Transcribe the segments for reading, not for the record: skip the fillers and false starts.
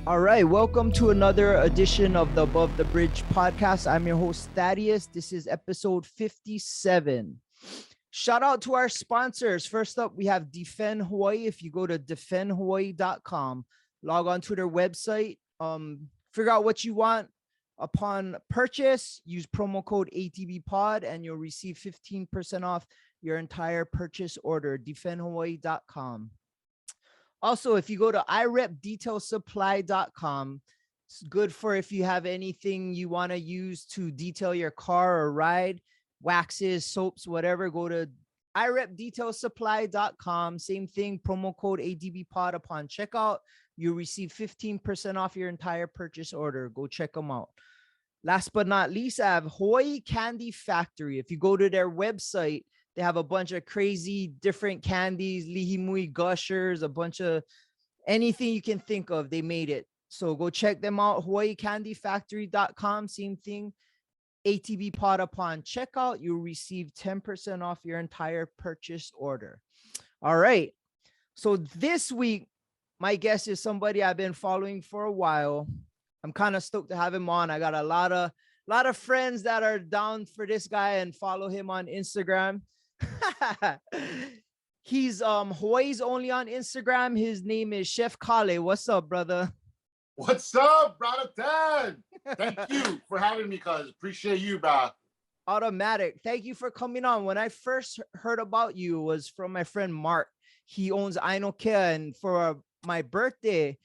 All right, welcome to another edition of the Above the Bridge podcast. I'm your host, Thaddeus. This is episode 57. Shout out to our sponsors. First up, we have Defend Hawaii. If you go to defendhawaii.com, log on to their website, figure out what you want. Upon purchase, use promo code ATBPOD and you'll receive 15% off your entire purchase order. Defendhawaii.com. Also, if you go to irepdetailsupply.com, it's good for if you have anything you want to use to detail your car or ride, waxes, soaps, whatever. Go to irepdetailsupply.com. Same thing, promo code ADBPOD upon checkout. You receive 15% off your entire purchase order. Go check them out. Last but not least, I have Hawaii Candy Factory. If you go to their website, they have a bunch of crazy different candies, lihimui gushers, a bunch of anything you can think of. They made it. So go check them out. HawaiiCandyFactory.com. Same thing. ATB pod upon checkout. You'll receive 10% off your entire purchase order. All right. So this week, my guest is somebody I've been following for a while. I'm kind of stoked to have him on. I got a lot of friends that are down for this guy and follow him on Instagram. He's Hawaii's only on Instagram. His name is Chef KALE. What's up, brother? What's up, brother Ted? Thank you for having me, cuz. Appreciate you, bro. Automatic. Thank you for coming on. When I first heard about you was from my friend Mark. He owns I No Care, and for my birthday,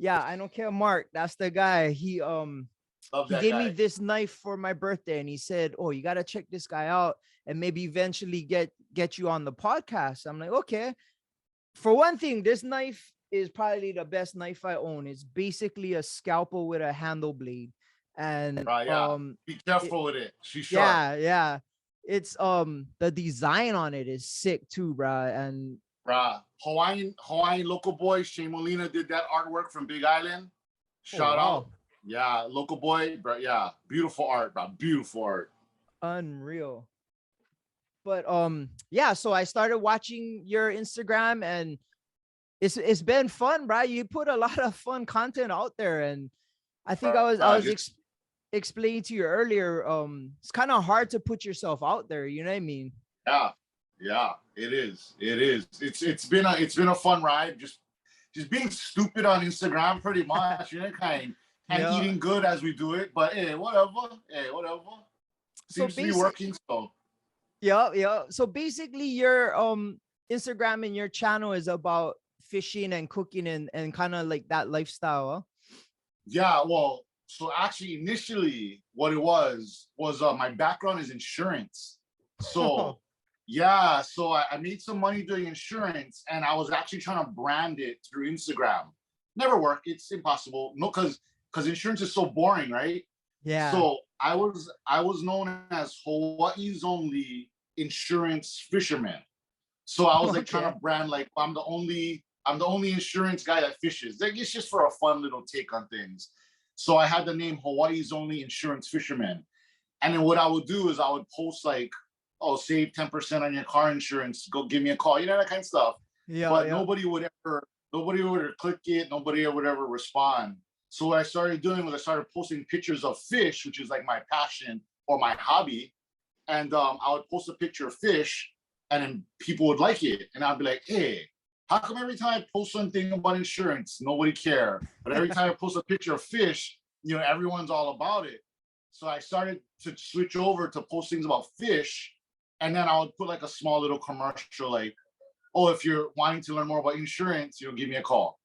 I No Care Mark. That's the guy. He gave me this knife for my birthday, and he said, "Oh, you gotta check this guy out, and maybe eventually get you on the podcast." I'm like, okay. For one thing, this knife is probably the best knife I own. It's basically a scalpel with a handle blade, and be careful with it. She's sharp. Yeah. It's the design on it is sick too, bruh. And Hawaiian local boy Shane Molina did that artwork from Big Island. Shout out. Yeah, local boy, bro. Yeah, beautiful art, bro. Beautiful art. Unreal. But so I started watching your Instagram, and it's been fun, bro. You put a lot of fun content out there, and I think I was explaining to you earlier. It's kind of hard to put yourself out there. You know what I mean? Yeah, it is. It's been a fun ride. Just being stupid on Instagram, pretty much. You know, kind. And eating good as we do it, but whatever. Seems to be working. So yeah. So basically, your Instagram and your channel is about fishing and cooking and kind of like that lifestyle. Huh? Yeah. Well, so actually, initially, what it was my background is insurance. So so I made some money doing insurance, and I was actually trying to brand it through Instagram. Never worked. It's impossible. No, because insurance is so boring, right? Yeah. So I was known as Hawaii's only insurance fisherman. So I was like trying to brand like I'm the only insurance guy that fishes. Like it's just for a fun little take on things. So I had the name Hawaii's only insurance fisherman. And then what I would do is I would post like, oh, save 10% on your car insurance. Go give me a call. You know, that kind of stuff. Yeah. But nobody would ever click it. Nobody would ever respond. So what I started doing was I started posting pictures of fish, which is like my passion or my hobby. And I would post a picture of fish, and then people would like it. And I'd be like, hey, how come every time I post something about insurance, nobody care? But every time I post a picture of fish, you know, everyone's all about it. So I started to switch over to post things about fish. And then I would put like a small little commercial like, oh, if you're wanting to learn more about insurance, give me a call.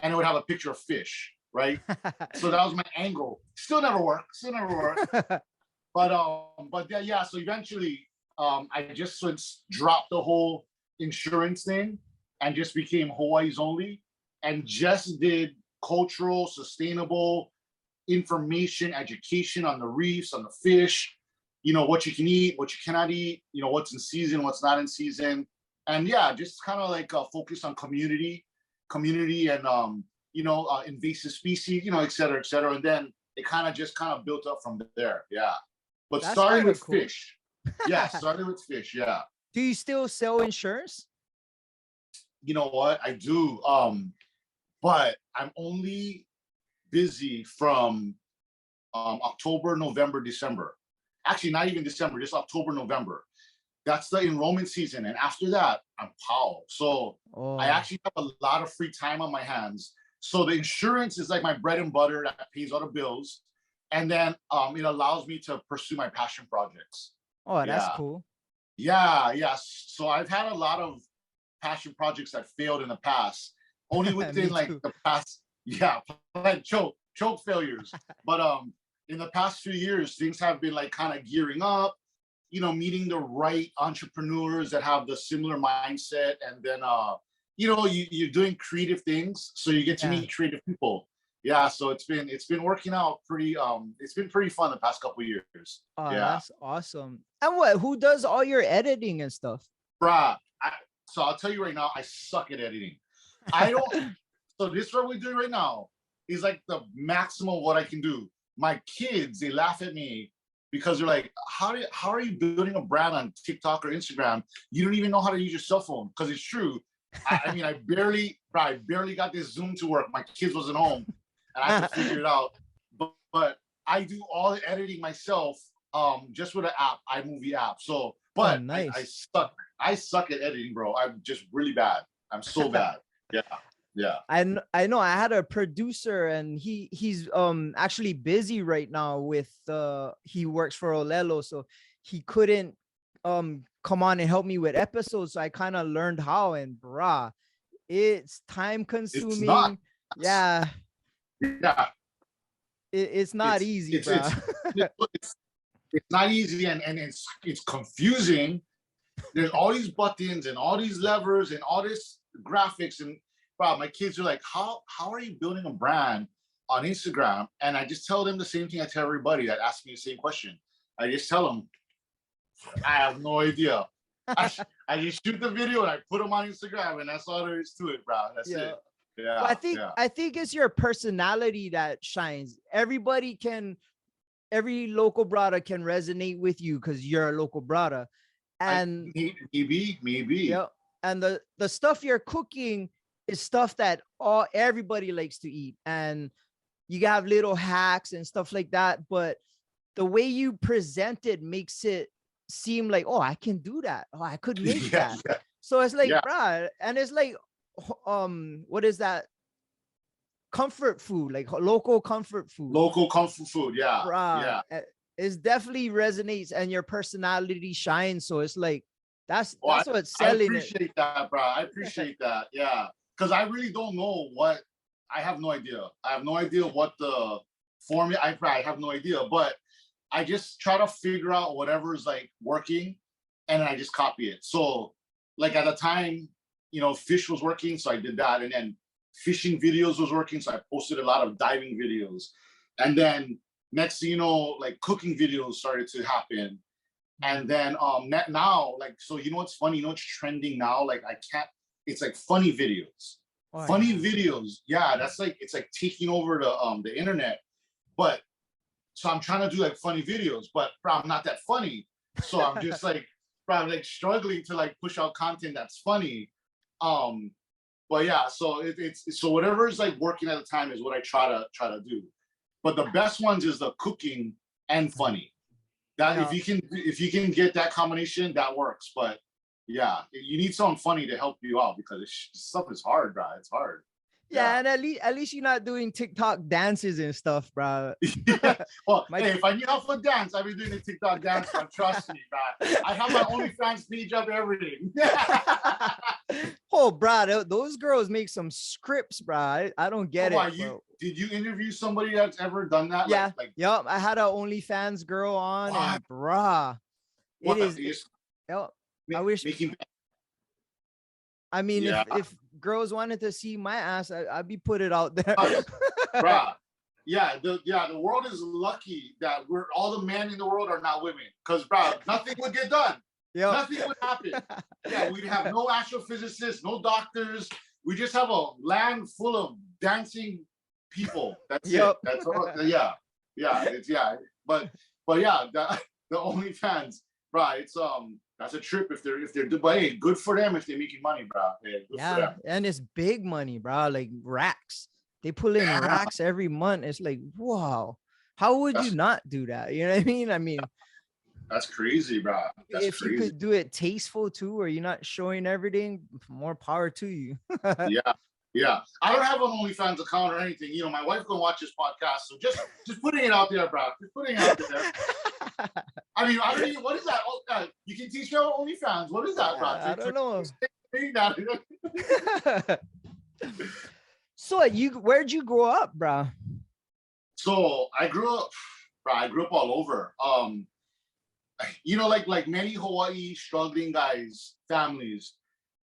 And it would have a picture of fish. Right. So that was my angle. Still never worked. But yeah. So eventually, I just dropped the whole insurance thing and just became Hawaii's only, and just did cultural, sustainable information, education on the reefs, on the fish. You know what you can eat, what you cannot eat. You know what's in season, what's not in season, and just kind of like focus on community, and invasive species, et cetera, et cetera. And then it kind of built up from there. Yeah. But that's starting with cool. Fish. Yeah, started with fish. Yeah. Do you still sell insurance? You know what? I do. But I'm only busy from October, November, December. Actually, not even December, just October, November. That's the enrollment season. And after that, I'm pow. So I actually have a lot of free time on my hands. So the insurance is like my bread and butter that pays all the bills. And then it allows me to pursue my passion projects. Oh, that's cool. Yeah, yes. So I've had a lot of passion projects that failed in the past. Only within like the past, like choke failures. But in the past few years, things have been like kind of gearing up, meeting the right entrepreneurs that have the similar mindset. And then you're doing creative things. So you get to meet creative people. Yeah, so it's been working out pretty. It's been pretty fun the past couple of years. Oh, that's awesome. And who does all your editing and stuff? Bruh, so I'll tell you right now, I suck at editing. I don't. So this what we're doing right now is like the maximum what I can do. My kids, they laugh at me because they're like, how are you building a brand on TikTok or Instagram? You don't even know how to use your cell phone. Because it's true. I mean, I barely got this Zoom to work. My kids wasn't home. And I had to figure it out. But I do all the editing myself, just with an app, iMovie app. So, but nice. I suck at editing, bro. I'm just really bad. I'm so bad. Yeah. I know. I had a producer, and he's actually busy right now with he works for Olelo, so he couldn't come on and help me with episodes. So I kind of learned how, and it's time consuming. It's not. Yeah. It's not easy, bro. It's not easy, and it's confusing. There's all these buttons and all these levers and all this graphics, and my kids are like, how are you building a brand on Instagram? And I just tell them the same thing I tell everybody that asks me the same question. I just tell them, I have no idea. I just shoot the video and I put them on Instagram, and that's all there is to it, bro. That's it. Yeah, well, I think it's your personality that shines. Every local brother can resonate with you because you're a local brother. And maybe. Yeah. And the stuff you're cooking is stuff that everybody likes to eat. And you have little hacks and stuff like that. But the way you present it makes it seem like, oh, I can do that. Oh, I could make that. Yeah. So it's like, bruh, and it's like, what is that? Comfort food, like local comfort food. Yeah. Bruh, it definitely resonates, and your personality shines. So it's like that's what's selling. I appreciate that, bro. I appreciate that. Yeah, because I really don't know what. I have no idea. I have no idea what the formula. I have no idea, but I just try to figure out whatever's like working, and then I just copy it. So, like at the time, fish was working, so I did that, and then fishing videos was working, so I posted a lot of diving videos, and then next thing you know, like cooking videos started to happen, and then now, like, so what's funny? What's trending now? Like it's like funny videos. Videos, yeah, that's like it's like taking over the internet. But so I'm trying to do like funny videos, but I'm not that funny, so I'm just like probably like struggling to like push out content that's funny. But yeah, so it's so whatever is like working at the time is what I try to do. But the best ones is the cooking and funny. That if you can get that combination, that works. But yeah, you need someone funny to help you out because stuff is hard, bro. It's hard. Yeah, and at least you're not doing TikTok dances and stuff, bro. Well, hey, if I knew how to dance, I'd be doing a TikTok dance, but trust me, bro. I have my OnlyFans page up, everything. Oh, bro, those girls make some scripts, bro. I don't get it. Bro. Did you interview somebody that's ever done that? Yeah, yep. I had an OnlyFans girl on, and bruh, I wish. I mean, if girls wanted to see my ass, I'd be put it out there. Bruh. Yeah, the world is lucky that all the men in the world are not women. Because, bro, nothing would get done. Yep. Nothing would happen. Yeah, we'd have no astrophysicists, no doctors. We just have a land full of dancing people. That's it. That's all. Yeah. But yeah, the OnlyFans, bro, it's that's a trip if they're but hey, good for them if they're making money, bro. Hey, good for them. And it's big money, bro. Like racks. They pull in Yeah, racks every month. It's like, wow, how would you that's not do that? You know what I mean? I mean, that's crazy, bro. That's if you crazy. could do it tasteful too, or you're not showing everything, more power to you. Yeah, yeah. I don't have an OnlyFans account or anything. You know, my wife gonna watch this podcast, so just putting it out there, bro. Just putting it out there. I mean, I don't even. What is that? Oh, you can teach me about OnlyFans. What is that, bro? I don't know. That. So where'd you grow up, bro? So I grew up, bro. I grew up all over. You know, like many Hawaii struggling guys, families.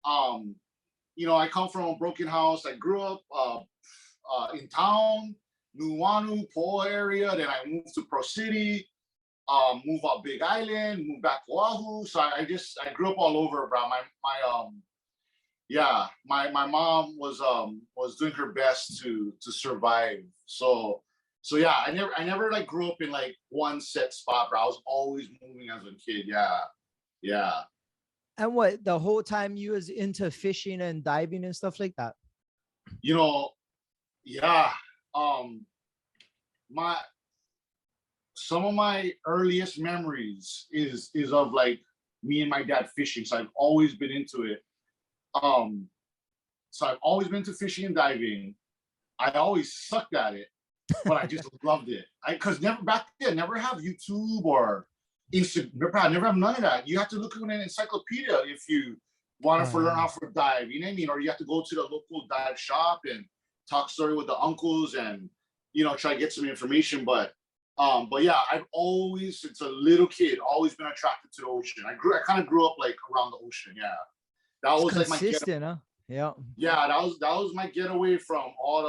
Um, you know, I come from a broken house. I grew up in town, Nuuanu, Po area. Then I moved to Pro City, moved out Big Island, moved back to Oahu. So I grew up all over, bro. My mom was doing her best to survive. So yeah, I never like grew up in like one set spot, bro. I was always moving as a kid. Yeah. Yeah. And what, the whole time you was into fishing and diving and stuff like that? You know, yeah. Um my some of my earliest memories is of like me and my dad fishing. So I've always been into it. So I've always been to fishing and diving. I always sucked at it, but I just loved it. Because never back then, never have YouTube or Instagram. I never have none of that. You have to look at an encyclopedia if you want to learn how to dive. You know what I mean? Or you have to go to the local dive shop and talk story with the uncles and try to get some information. But yeah, I've always, since a little kid, always been attracted to the ocean. I kind of grew up like around the ocean. Yeah, that was like my consistent, huh? Yeah. Yeah, that was my getaway from all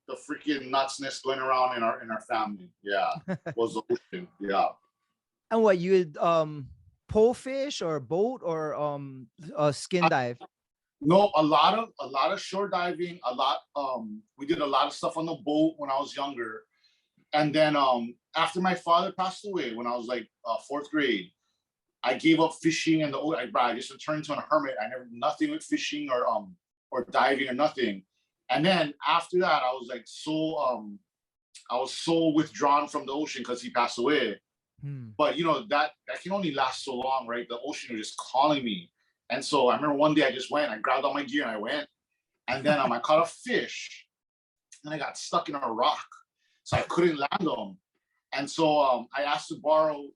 the freaking nutsness going around in our family. Yeah, was the ocean. Yeah. And what, you would pole fish or boat or skin dive? No, a lot of shore diving. We did a lot of stuff on the boat when I was younger, and then after my father passed away when I was like fourth grade, I gave up fishing and I just turned into a hermit. I never nothing with fishing or diving or nothing. And then after that, I was like I was so withdrawn from the ocean because he passed away. But that can only last so long, right? The ocean was just calling me. And so I remember one day I just went, I grabbed all my gear and I went. And then I caught a fish and I got stuck in a rock. So I couldn't land them. And so I asked to borrow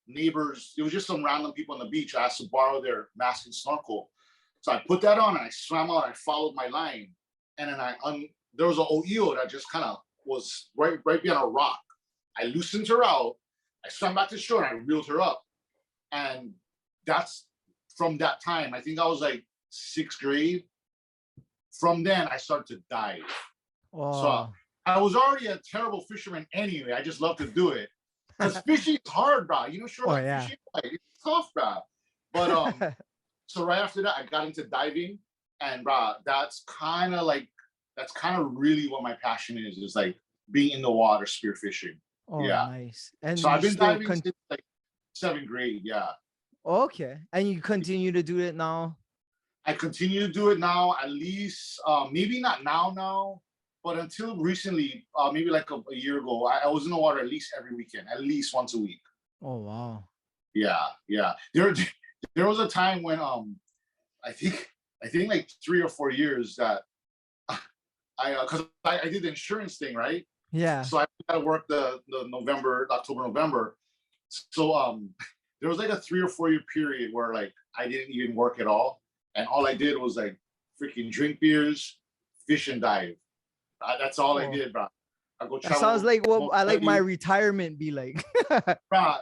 neighbors. It was just some random people on the beach. I asked to borrow their mask and snorkel. So I put that on and I swam out. I followed my line, and then there was an o'io that just kind of was right behind a rock. I loosened her out. I swam back to shore and I reeled her up, and that's from that time. I think I was like sixth grade. From then, I started to dive. Oh. So I was already a terrible fisherman anyway. I just love to do it because fishing is hard, bro. Fishing, it's tough, bro. But so right after that, I got into diving, and bro, that's kind of really what my passion is like being in the water, spearfishing. Oh, yeah, nice. And so I've been diving since like seventh grade. Yeah. Okay, and you continue to do it now? I continue to do it now, at least maybe not now, but until recently, maybe like a year ago, I was in the water at least every weekend, at least once a week. Oh wow. Yeah. There was a time when I think like 3 or 4 years that because I did the insurance thing, right? Yeah. So I had to work the October, November. So there was like a 3 or 4 year period where like I didn't even work at all, and all I did was like freaking drink beers, fish, and dive. That's all I did, bro. I go travel. That sounds like what I like my retirement be like. Bro,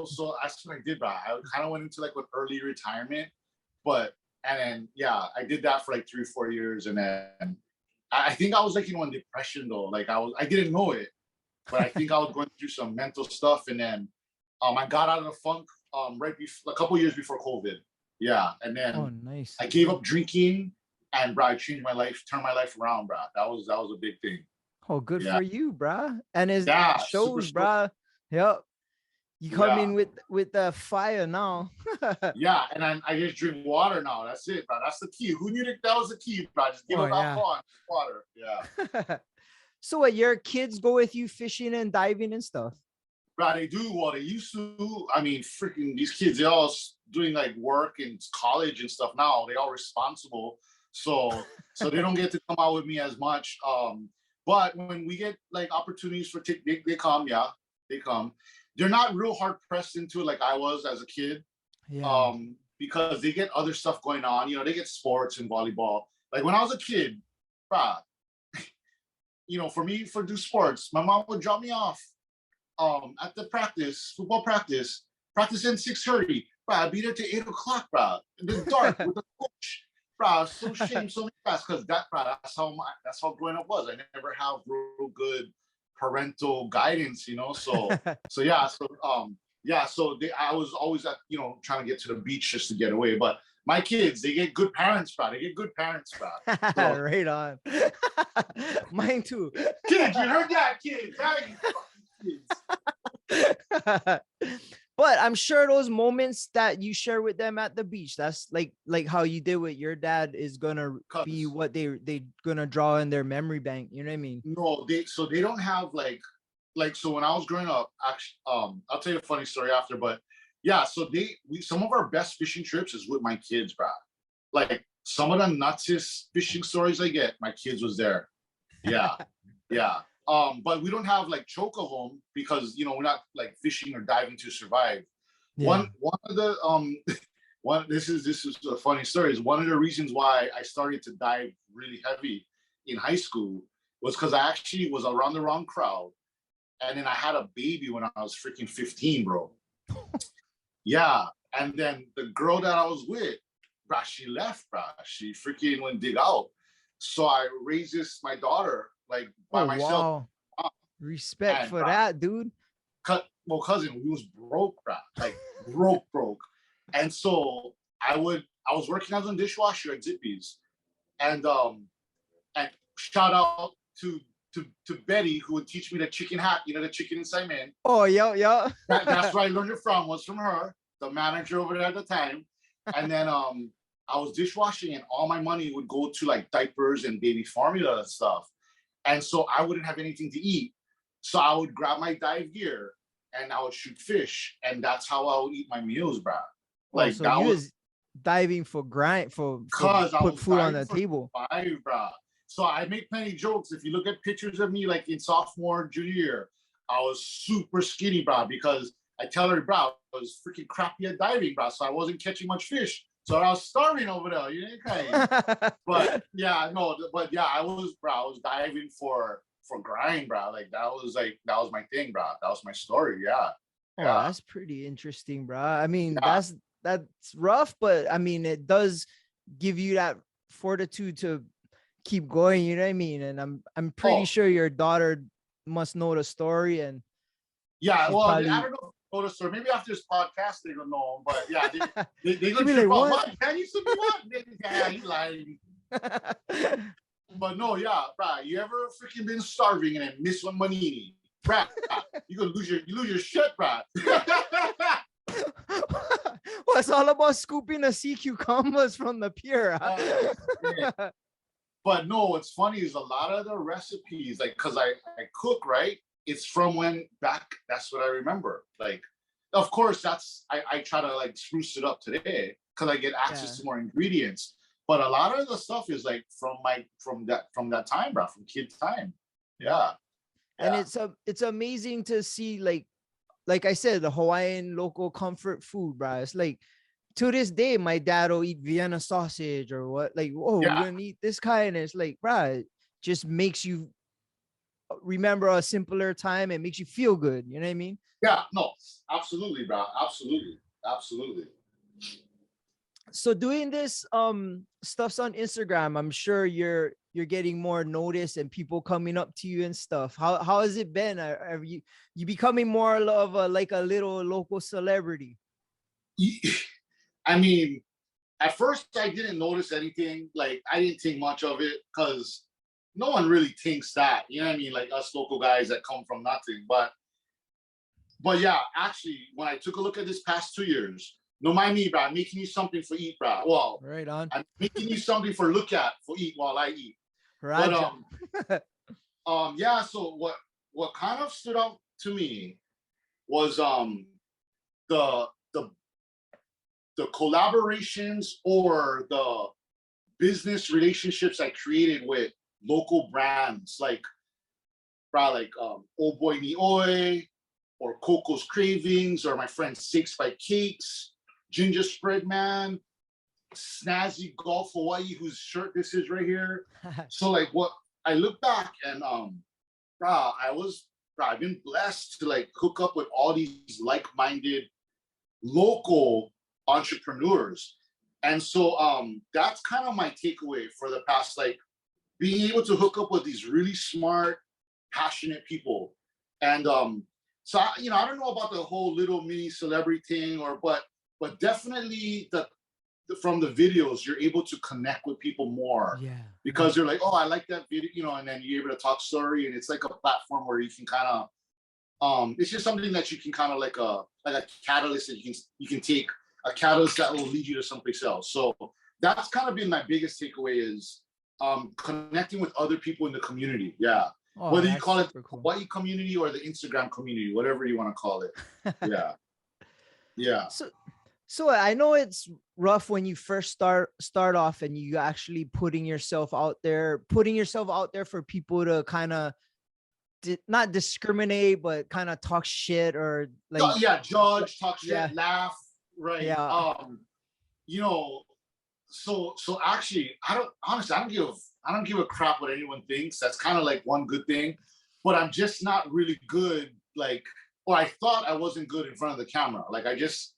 so that's what I did, bro. I kind of went into like an early retirement, and then yeah, I did that for like 3 or 4 years, and then I think I was like in depression though. Like I didn't know it, but I think I was going through some mental stuff, and then I got out of the funk right before a couple years before COVID. Yeah, and then nice. I gave up drinking, and bro, I changed my life, turned my life around, bro. That was a big thing. Oh, good for you, bro. And it shows, super bro. Yep. You come in with the fire now. Yeah, and I just drink water now. That's it, bro. That's the key. Who knew that was the key, bro? Just give them alcohol and water. Yeah. So what, your kids go with you fishing and diving and stuff? Bro, they do. Well, they used to. I mean, freaking these kids, they all doing like work in college and stuff now. They all responsible. So they don't get to come out with me as much. But when we get like opportunities for they come, yeah, they come. They're not real hard pressed into it like I was as a kid. Yeah. Because they get other stuff going on. You know, they get sports and volleyball. Like when I was a kid, bro, you know, for me, for do sports, my mom would drop me off at the football practice in 6:30. Bro, I'd be there till 8 o'clock, bro, in the dark with the coach. Bro, so shame so fast because that's how growing up was. I never have real good parental guidance, you know. So I was always at, you know, trying to get to the beach just to get away. But my kids, they get good parents, bro. They get good parents, bro. So, right on. Mine too. Kids, you heard that, kids? Kids. But I'm sure those moments that you share with them at the beach, that's like how you did with your dad, is gonna be what they gonna draw in their memory bank. You know what I mean? No, they don't have like so when I was growing up, actually, I'll tell you a funny story after, but yeah, so some of our best fishing trips is with my kids, bro. Like some of the nutsiest fishing stories I get, my kids was there. Yeah, yeah. But we don't have like choke of them because, you know, we're not like fishing or diving to survive. Yeah. One of the this is a funny story. Is one of the reasons why I started to dive really heavy in high school was because I actually was around the wrong crowd, and then I had a baby when I was freaking 15, bro. Yeah, and then the girl that I was with, bruh, she left, bruh. She freaking went dig out. So I raised my daughter like by myself. Wow. Respect and, for that, dude. Well, cousin, we was broke, bruh. Like broke. And so I was working as a dishwasher at Zippy's. And shout out to Betty, who would teach me the chicken hat, you know, the chicken inside man. Oh, yeah. That's where I learned it from, was from her, the manager over there at the time. And then I was dishwashing, and all my money would go to like diapers and baby formula and stuff. And so I wouldn't have anything to eat. So I would grab my dive gear and I would shoot fish. And that's how I would eat my meals, bro. Like so that was diving for put food on the table. Bro. So I make plenty jokes. If you look at pictures of me like in sophomore, junior year, I was super skinny, bro, because I tell her, bro, I was freaking crappy at diving, bro. So I wasn't catching much fish. So I was starving over there. You know, but yeah, I was diving for grind, bro. Like that was my thing, bro. That was my story. Yeah. Oh, that's pretty interesting, bro. I mean, that's rough, but I mean, it does give you that fortitude to keep going. You know what I mean? And I'm pretty sure your daughter must know the story. And yeah, well, I don't know. Notice, or maybe after this podcast they don't know, but yeah, they look like, what? Man, you should be what? Yeah, you lying. But no, yeah, bro, you ever freaking been starving and then miss one manini, bro? You gonna lose your shit, bro. Well, it's all about scooping the sea cucumbers from the pier. Yeah. But no, what's funny is a lot of the recipes, like, cause I cook, right? It's from that's what I remember. Like, of course, I try to like spruce it up today because I get access to more ingredients. But a lot of the stuff is like from that time, bro, from kid time. Yeah. And it's amazing to see, like I said, the Hawaiian local comfort food, bro. It's like, to this day, my dad will eat Vienna sausage or what, like, we're gonna eat this kind. And it's like, bro, it just makes you remember a simpler time. It makes you feel good. You know what I mean? Yeah, no, absolutely, bro. Absolutely. So doing this stuffs on Instagram, I'm sure you're getting more notice and people coming up to you and stuff. How has it been? Are you becoming more of a little local celebrity? I mean, at first I didn't notice anything. Like, I didn't think much of it because no one really thinks that, you know what I mean? Like us local guys that come from nothing. But but yeah, actually, when I took a look at this past 2 years, no mind me, bro, I'm making you something for eat, bro. Well, Right on. I'm making you something for look at for eat while I eat. But Raja. yeah. So what kind of stood out to me was the the the collaborations or the business relationships I created with local brands like Oh Boy Ni Oi or Coco's Cravings or my friend Six by Cakes, Ginger Spread Man, Snazzy Golf Hawaii, whose shirt this is right here. So like what I look back and I've been blessed to like hook up with all these like-minded local entrepreneurs. And so that's kind of my takeaway for the past, like being able to hook up with these really smart, passionate people. And so I don't know about the whole little mini celebrity thing but definitely from the videos, you're able to connect with people more Yeah. because they're like, oh, I like that video, and then you're able to talk story, and it's like a platform where you can kind of it's just something that you can kind of like a catalyst that you can take a catalyst that will lead you to someplace else. So that's kind of been my biggest takeaway is connecting with other people in the community. Yeah. Oh, Whether you that's call it super cool. Hawaii community or the Instagram community, whatever you want to call it. Yeah. Yeah. So I know it's rough when you first start off and you actually putting yourself out there for people to kind of not discriminate, but kind of talk shit or like, Yeah, judge, talk shit, yeah, laugh, right? yeah. You know, so actually, I don't give a crap what anyone thinks. That's kind of like one good thing, but I'm just not really good. Like, or I thought I wasn't good in front of the camera. Like, it's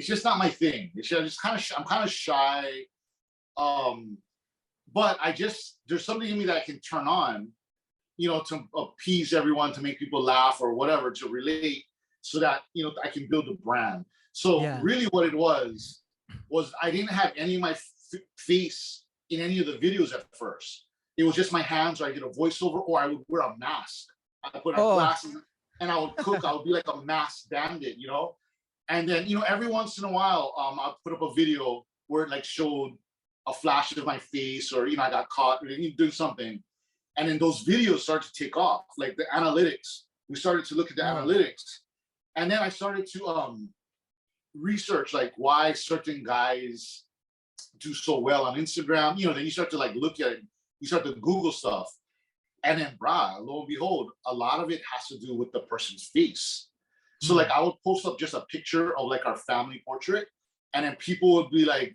just not my thing. I'm kind of shy. Um, but there's something in me that I can turn on, to appease everyone, to make people laugh or whatever, to relate, so that I can build a brand. So Yeah. really, what it was I didn't have any of my face in any of the videos at first. It was just my hands, or I did a voiceover, or I would wear a mask. I put on glasses and I would cook. I would be like a masked bandit, And then every once in a while, I'd put up a video where it like showed a flash of my face, or I got caught doing something. And then those videos started to take off, like the analytics. We started to look at the analytics. And then I started to research like why certain guys do so well on Instagram. Then you start to like look at it, you start to Google stuff. And then lo and behold, a lot of it has to do with the person's face. So like I would post up just a picture of like our family portrait, and then people would be like,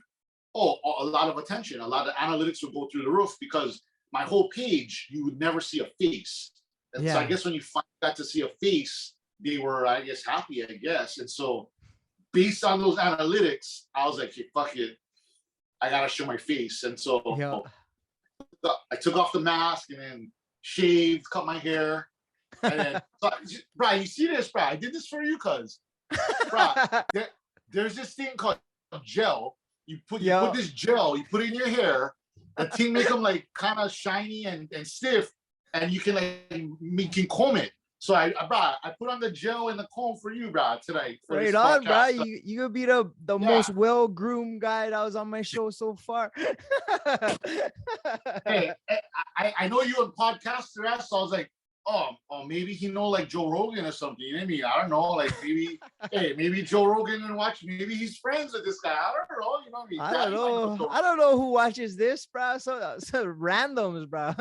oh, a lot of attention. A lot of analytics would go through the roof because my whole page, you would never see a face. And so I guess when you got to see a face, they were, I guess, happy, I guess. And so based on those analytics, I was like, hey, fuck it. I got to show my face. And so I took off the mask and then shaved, cut my hair. And then, bro, you see this, bro? I did this for you, cuz. Bro, there's this thing called gel. You put this gel, you put it in your hair. The thing make them like kind of shiny and stiff, and you can comb it. So I put on the gel and the comb for you, bro, tonight. Right on, bro. You could be the most well-groomed guy that was on my show so far. Hey, I know you a podcaster, so I was like, oh, maybe he know like Joe Rogan or something. I mean, I don't know, like maybe, maybe Joe Rogan and watch. Maybe he's friends with this guy. I don't know. I don't know. I don't know who watches this, bro. So randoms, bro.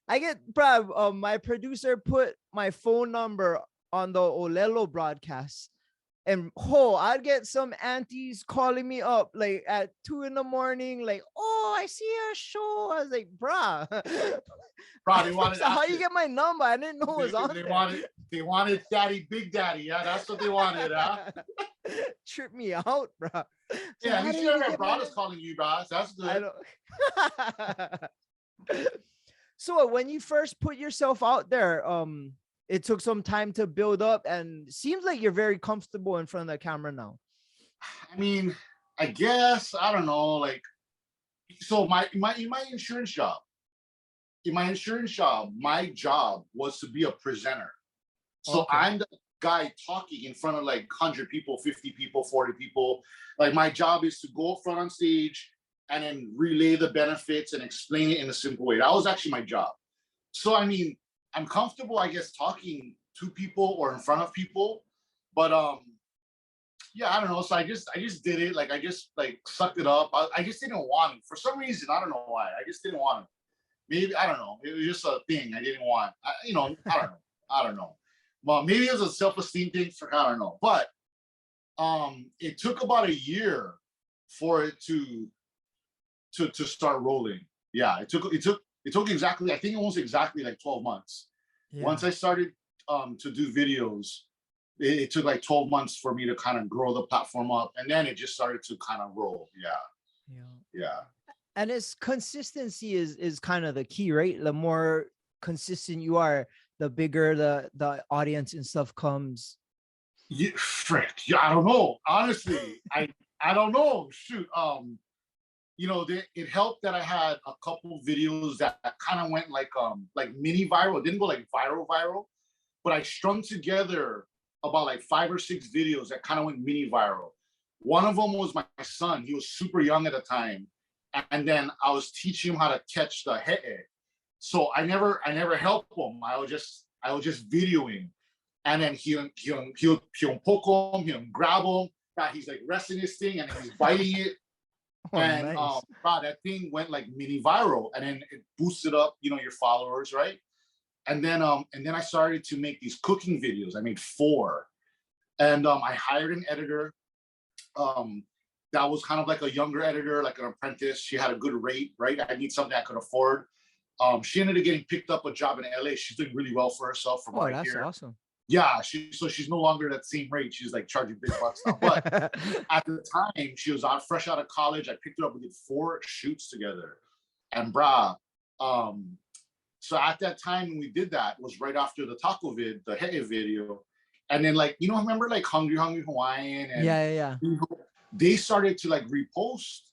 I get, bro. My producer put my phone number on the Olelo broadcast, and I'd get some aunties calling me up like at 2 a.m, like, oh, I see your show. I was like, bruh. Bro, they wanted. So how you get my number? I didn't know it was on there. They wanted Daddy, Big Daddy. Yeah, that's what they wanted. Huh? Trip me out, bro. So yeah, at least you have brothers calling you, bro. That's good. So when you first put yourself out there, it took some time to build up, and seems like you're very comfortable in front of the camera now. I mean, I guess, I don't know, like, so my insurance job, my job was to be a presenter. So I'm the guy talking in front of like 100 people, 50 people, 40 people. Like my job is to go up front on stage and then relay the benefits and explain it in a simple way. That was actually my job. So I mean, I'm comfortable, I guess, talking to people or in front of people, but yeah, I don't know. So I just did it. Like I just like sucked it up. I just didn't want it for some reason. I don't know why. I just didn't want it. Maybe I don't know. It was just a thing I didn't want. I don't know. I don't know. Well, maybe it was a self-esteem thing. For I don't know. But it took about a year for it to start rolling. Yeah, it took exactly. I think almost exactly like 12 months. Yeah. Once I started to do videos, it took like 12 months for me to kind of grow the platform up, and then it just started to kind of roll. Yeah. And it's consistency is kind of the key, right? The more consistent you are, the bigger the audience and stuff comes. Yeah, frick. Yeah, I don't know. Honestly, I don't know. Shoot. It helped that I had a couple videos that kind of went like mini viral. It didn't go like viral, but I strung together about like 5 or 6 videos that kind of went mini viral. One of them was my son. He was super young at the time. And then I was teaching him how to catch the he'e. So I never helped him. I was just videoing. And then he'll poke him, he'll grab him. He's like wrestling this thing and he's biting it. Oh, and nice. That thing went like mini viral, and then it boosted up, your followers, right? And then I started to make these cooking videos. I made 4, and I hired an editor. That was kind of like a younger editor, like an apprentice. She had a good rate, right? I need something I could afford. She ended up getting picked up a job in LA. She's doing really well for herself from what I hear. That's awesome. Yeah, she's no longer that same rate. She's like charging big bucks now. But at the time, she was fresh out of college. I picked her up. We did 4 shoots together, and so at that time when we did that was right after the taco the Hey video, and then like remember like Hungry Hawaiian and yeah. They started to like repost,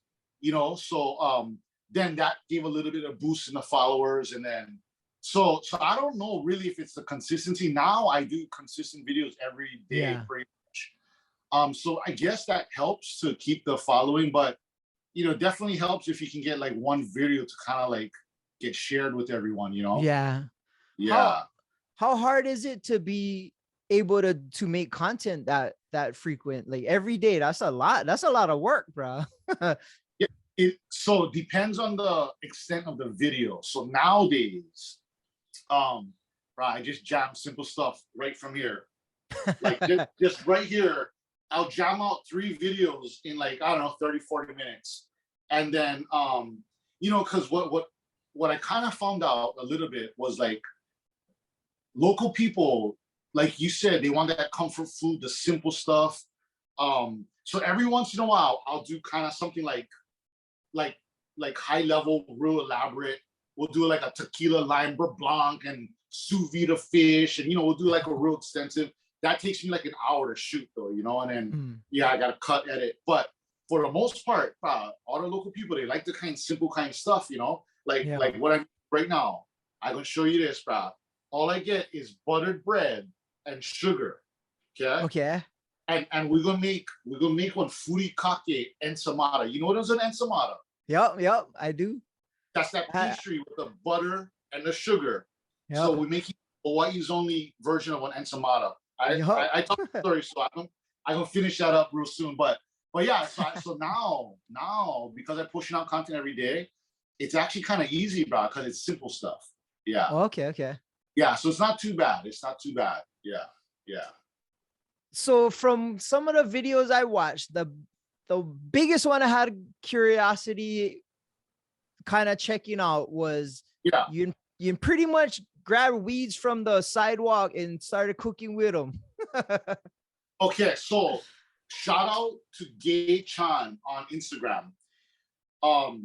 so then that gave a little bit of boost in the followers, and then. So I don't know really if it's the consistency. Now I do consistent videos every day, pretty much. So I guess that helps to keep the following, but definitely helps if you can get like one video to kind of like get shared with everyone. Yeah. How hard is it to be able to make content that frequent, like every day? That's a lot of work, bro. So it depends on the extent of the video. So nowadays. I just jam simple stuff right from here. Like just right here, I'll jam out 3 videos in like, I don't know, 30, 40 minutes. And then, because what I kind of found out a little bit was like local people, like you said, they want that comfort food, the simple stuff. So every once in a while, I'll do kind of something like high level, real elaborate. We'll do like a tequila lime blanc and sous vide fish, and we'll do like a real extensive. That takes me like an hour to shoot though, and then I gotta cut, edit. But for the most part, all the local people, they like the simple stuff, like what I'm right now. I'm gonna show you this, bro. All I get is buttered bread and sugar. Okay. And we're gonna make one furikake ensamada. You know what is an ensamada? Yep, I do. That's that pastry with the butter and the sugar. Yep. So we're making Hawaii's only version of an ensamada. I told the story, so I'm gonna finish that up real soon. But yeah, so now because I'm pushing out content every day, it's actually kind of easy, bro, because it's simple stuff. Yeah. Okay. Yeah, so it's not too bad. Yeah. So from some of the videos I watched, the biggest one I had curiosity kind of checking out was you pretty much grab weeds from the sidewalk and started cooking with them. Okay, so shout out to Gay Chan on Instagram. I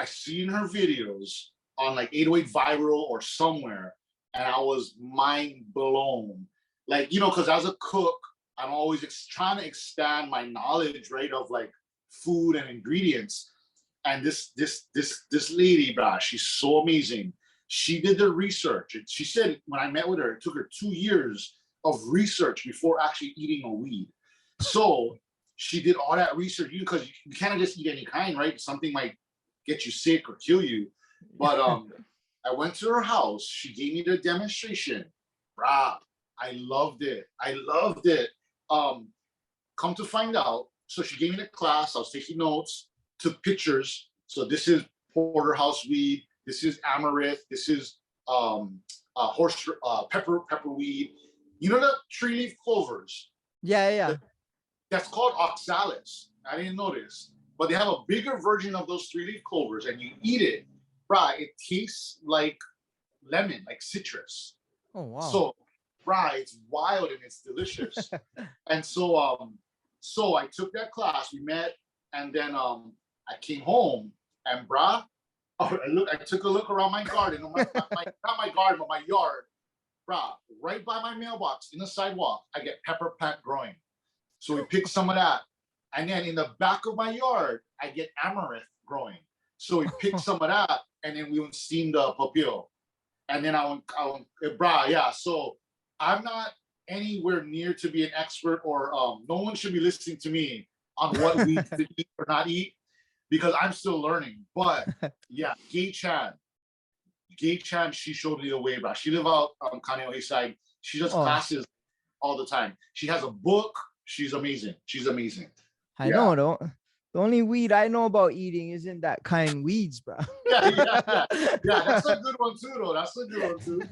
seen her videos on like 808 Viral or somewhere, and I was mind blown. Like, because as a cook, I'm always trying to expand my knowledge, right, of like food and ingredients. And this lady, bruh, she's so amazing. She did the research. And she said when I met with her, it took her 2 years of research before actually eating a weed. So she did all that research because you can't just eat any kind, right? Something might get you sick or kill you. But I went to her house. She gave me the demonstration. Bruh, I loved it. I loved it. Come to find out, so she gave me the class. I was taking notes, took pictures. So this is porterhouse weed. This is amaranth. This is pepper weed. You know the tree leaf clovers? Yeah. That's called oxalis. I didn't know this, but they have a bigger version of those 3-leaf clovers, and you eat it, bruh. It tastes like lemon, like citrus. Oh wow. So, bruh, it's wild and it's delicious. And so I took that class. We met, and then I came home, and bruh, I took a look around my garden, not my garden, but my yard, bruh. Right by my mailbox in the sidewalk, I get pepper plant growing. So we picked some of that. And then in the back of my yard, I get amaranth growing. So we picked some of that, and then we would steam the papillo. And then I went, bruh, yeah. So I'm not anywhere near to be an expert, or no one should be listening to me on what we to eat or not eat, because I'm still learning. But yeah, Gay Chan, she showed me the way, bruh. She live out on Kaneohe side. She does classes all the time. She has a book. She's amazing. She's amazing. I know, though. The only weed I know about eating isn't that kind weeds, bro. Yeah. That's a good one too, though. That's a good one too.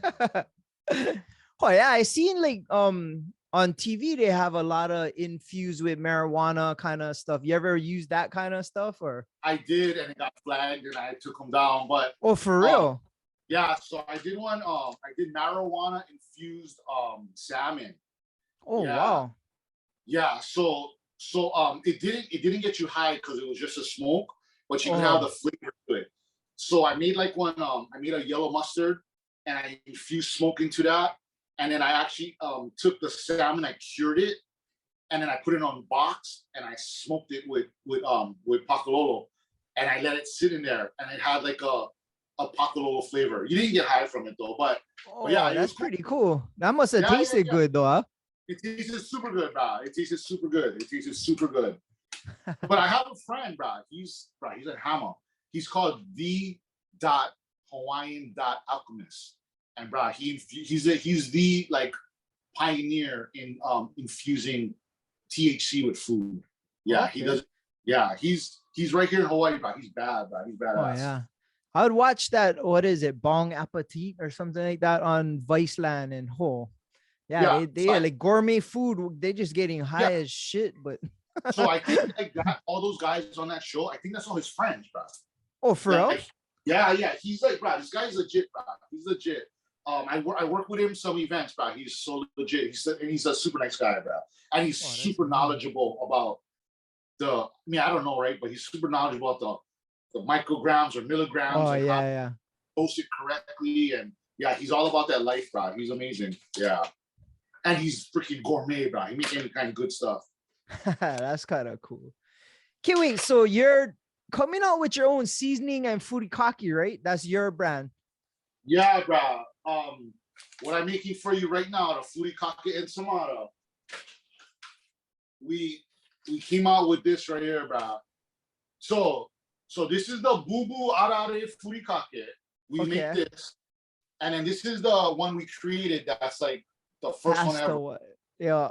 Oh yeah, I seen like on TV they have a lot of infused with marijuana kind of stuff. You ever use that kind of stuff, or? I did, and it got flagged, and I took them down. But for real? Yeah. So I did one. I did marijuana infused salmon. Oh wow. Yeah. So it didn't get you high because it was just a smoke, but you can have the flavor to it. So I made like one. I made a yellow mustard, and I infused smoke into that. And then I actually took the salmon, I cured it, and then I put it on box, and I smoked it with pakalolo, and I let it sit in there, and it had like a pakalolo flavor. You didn't get high from it though, but yeah, that's pretty cool. That must have tasted good though, huh? It tasted super good, bro. It tasted super good. But I have a friend, bro. He's at Hammer. He's called the.Hawaiian.alchemist. And bro, he's the like pioneer in infusing THC with food. Yeah, he does. Yeah, he's right here in Hawaii, bro. He's bad, bro. He's badass. Oh yeah. I would watch that, what is it, Bong Appetit or something like that on Viceland and Ho. Yeah, they like gourmet food. They're just getting high as shit. But so I think like that, all those guys on that show, I think that's all his friends, bro. Oh, for real? Yeah. He's like, bro, this guy's legit, bro. He's legit. I work with him some events, bro. He's so legit. He's a super nice guy, bro. And he's super knowledgeable about I don't know, right? But he's super knowledgeable about the micrograms or milligrams. Oh, yeah. Dose it correctly. And yeah, he's all about that life, bro. He's amazing. Yeah. And he's freaking gourmet, bro. He makes any kind of good stuff. That's kind of cool. Okay, wait. So you're coming out with your own seasoning and furikake, right? That's your brand. Yeah, bro. What I'm making for you right now, the furikake ensamada. We came out with this right here, bro. So this is the bubu arare furikake. We make this, and then this is the one we created. That's like the first one ever. Yeah.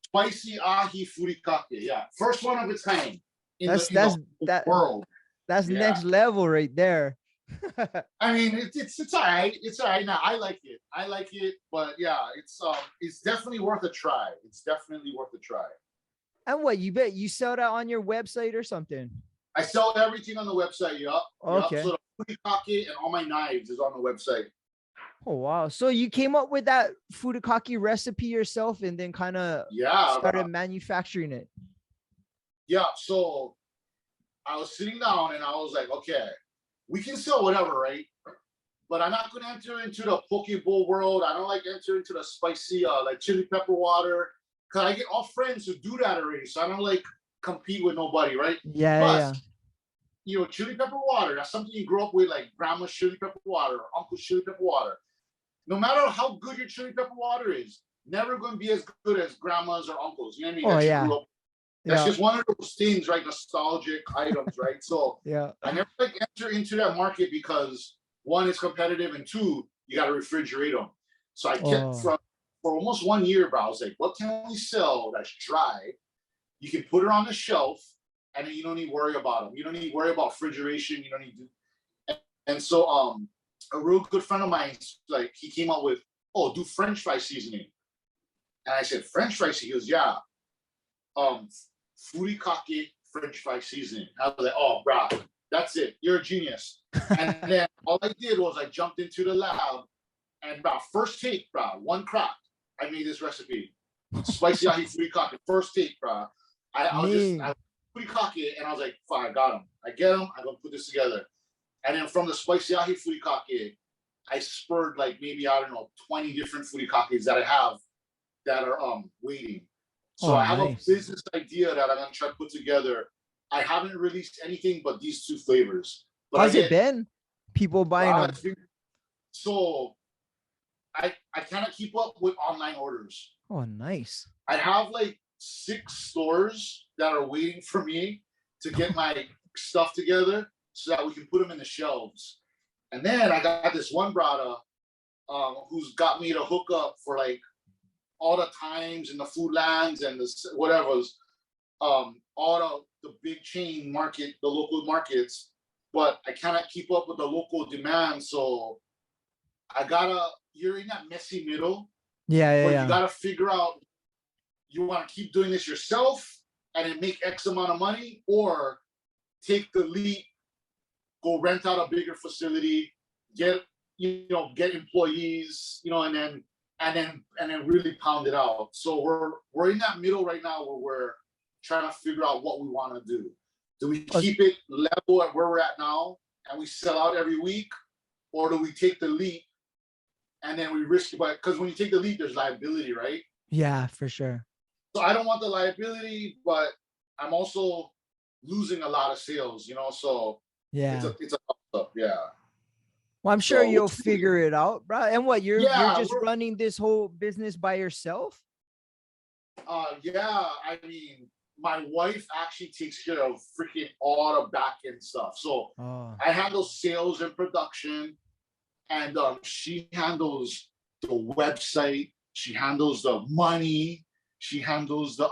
Spicy ahi furikake. Yeah, first one of its kind in the world. That's next level right there. I mean, it's all right. It's all right. Now I like it, but yeah, it's definitely worth a try. It's definitely worth a try. And what, you bet you sell that on your website or something? I sell everything on the website. Yup. Okay. So the furikake and all my knives is on the website. Oh wow! So you came up with that furikake recipe yourself, and then kind of started manufacturing it. Yeah. So I was sitting down and I was like, okay, we can sell whatever, right? But I'm not going to enter into the poke bowl world. I don't like enter into the spicy, like chili pepper water, because I get all friends who do that already. So I don't like compete with nobody, right? Yeah. chili pepper water. That's something you grew up with, like grandma's chili pepper water or uncle's chili pepper water. No matter how good your chili pepper water is, never going to be as good as grandma's or uncle's. You know what I mean? Oh, That you yeah. grew up. That's just one of those things, right? Nostalgic items, right? So Yeah. I never like enter into that market because one, it's competitive, and two, you got to refrigerate them. So I kept for almost 1 year, bro. I was like, what can we sell that's dry? You can put it on the shelf, and then you don't need to worry about them. You don't need to worry about refrigeration. You don't need to. And so, a real good friend of mine, like, he came out with, oh, do French fry seasoning. And I said, French fry seasoning? He goes, yeah. Furikake French fry seasoning. I was like, oh, bro, that's it. You're a genius. And then all I did was I jumped into the lab, and bro, first take, bro, one crack, I made this recipe. Spicy ahi furikake, first take, bro. I was just furikake, and I was like, fine, I got him. I get him. I'm gonna put this together. And then from the spicy ahi furikake, I spurred like maybe, I don't know, 20 different furikakes that I have that are waiting. So I have a business idea that I'm gonna try to put together. I haven't released anything but these two flavors. But how's it been? People buying them? So I cannot keep up with online orders. Oh, nice. I have like 6 stores that are waiting for me to get my stuff together so that we can put them in the shelves. And then I got this one brother who's got me to hook up for like all the Times and the Foodlands and the whatever's, all the big chain market, the local markets, but I cannot keep up with the local demand. So you're in that messy middle. Yeah. You gotta figure out, you want to keep doing this yourself and then make X amount of money, or take the leap, go rent out a bigger facility, get employees, and then really pound it out. So we're in that middle right now where we're trying to figure out what we want to do. Do we keep it level at where we're at now and we sell out every week, or do we take the leap and then we risk it? Because when you take the leap, there's liability, right? Yeah, for sure. So I don't want the liability, but I'm also losing a lot of sales, so yeah, it's a up, yeah. Well, I'm sure you'll figure it out, bro. And what, you're just running this whole business by yourself? Yeah, I mean, my wife actually takes care of freaking all the back end stuff. So I handle sales and production, and she handles the website. She handles the money. She handles the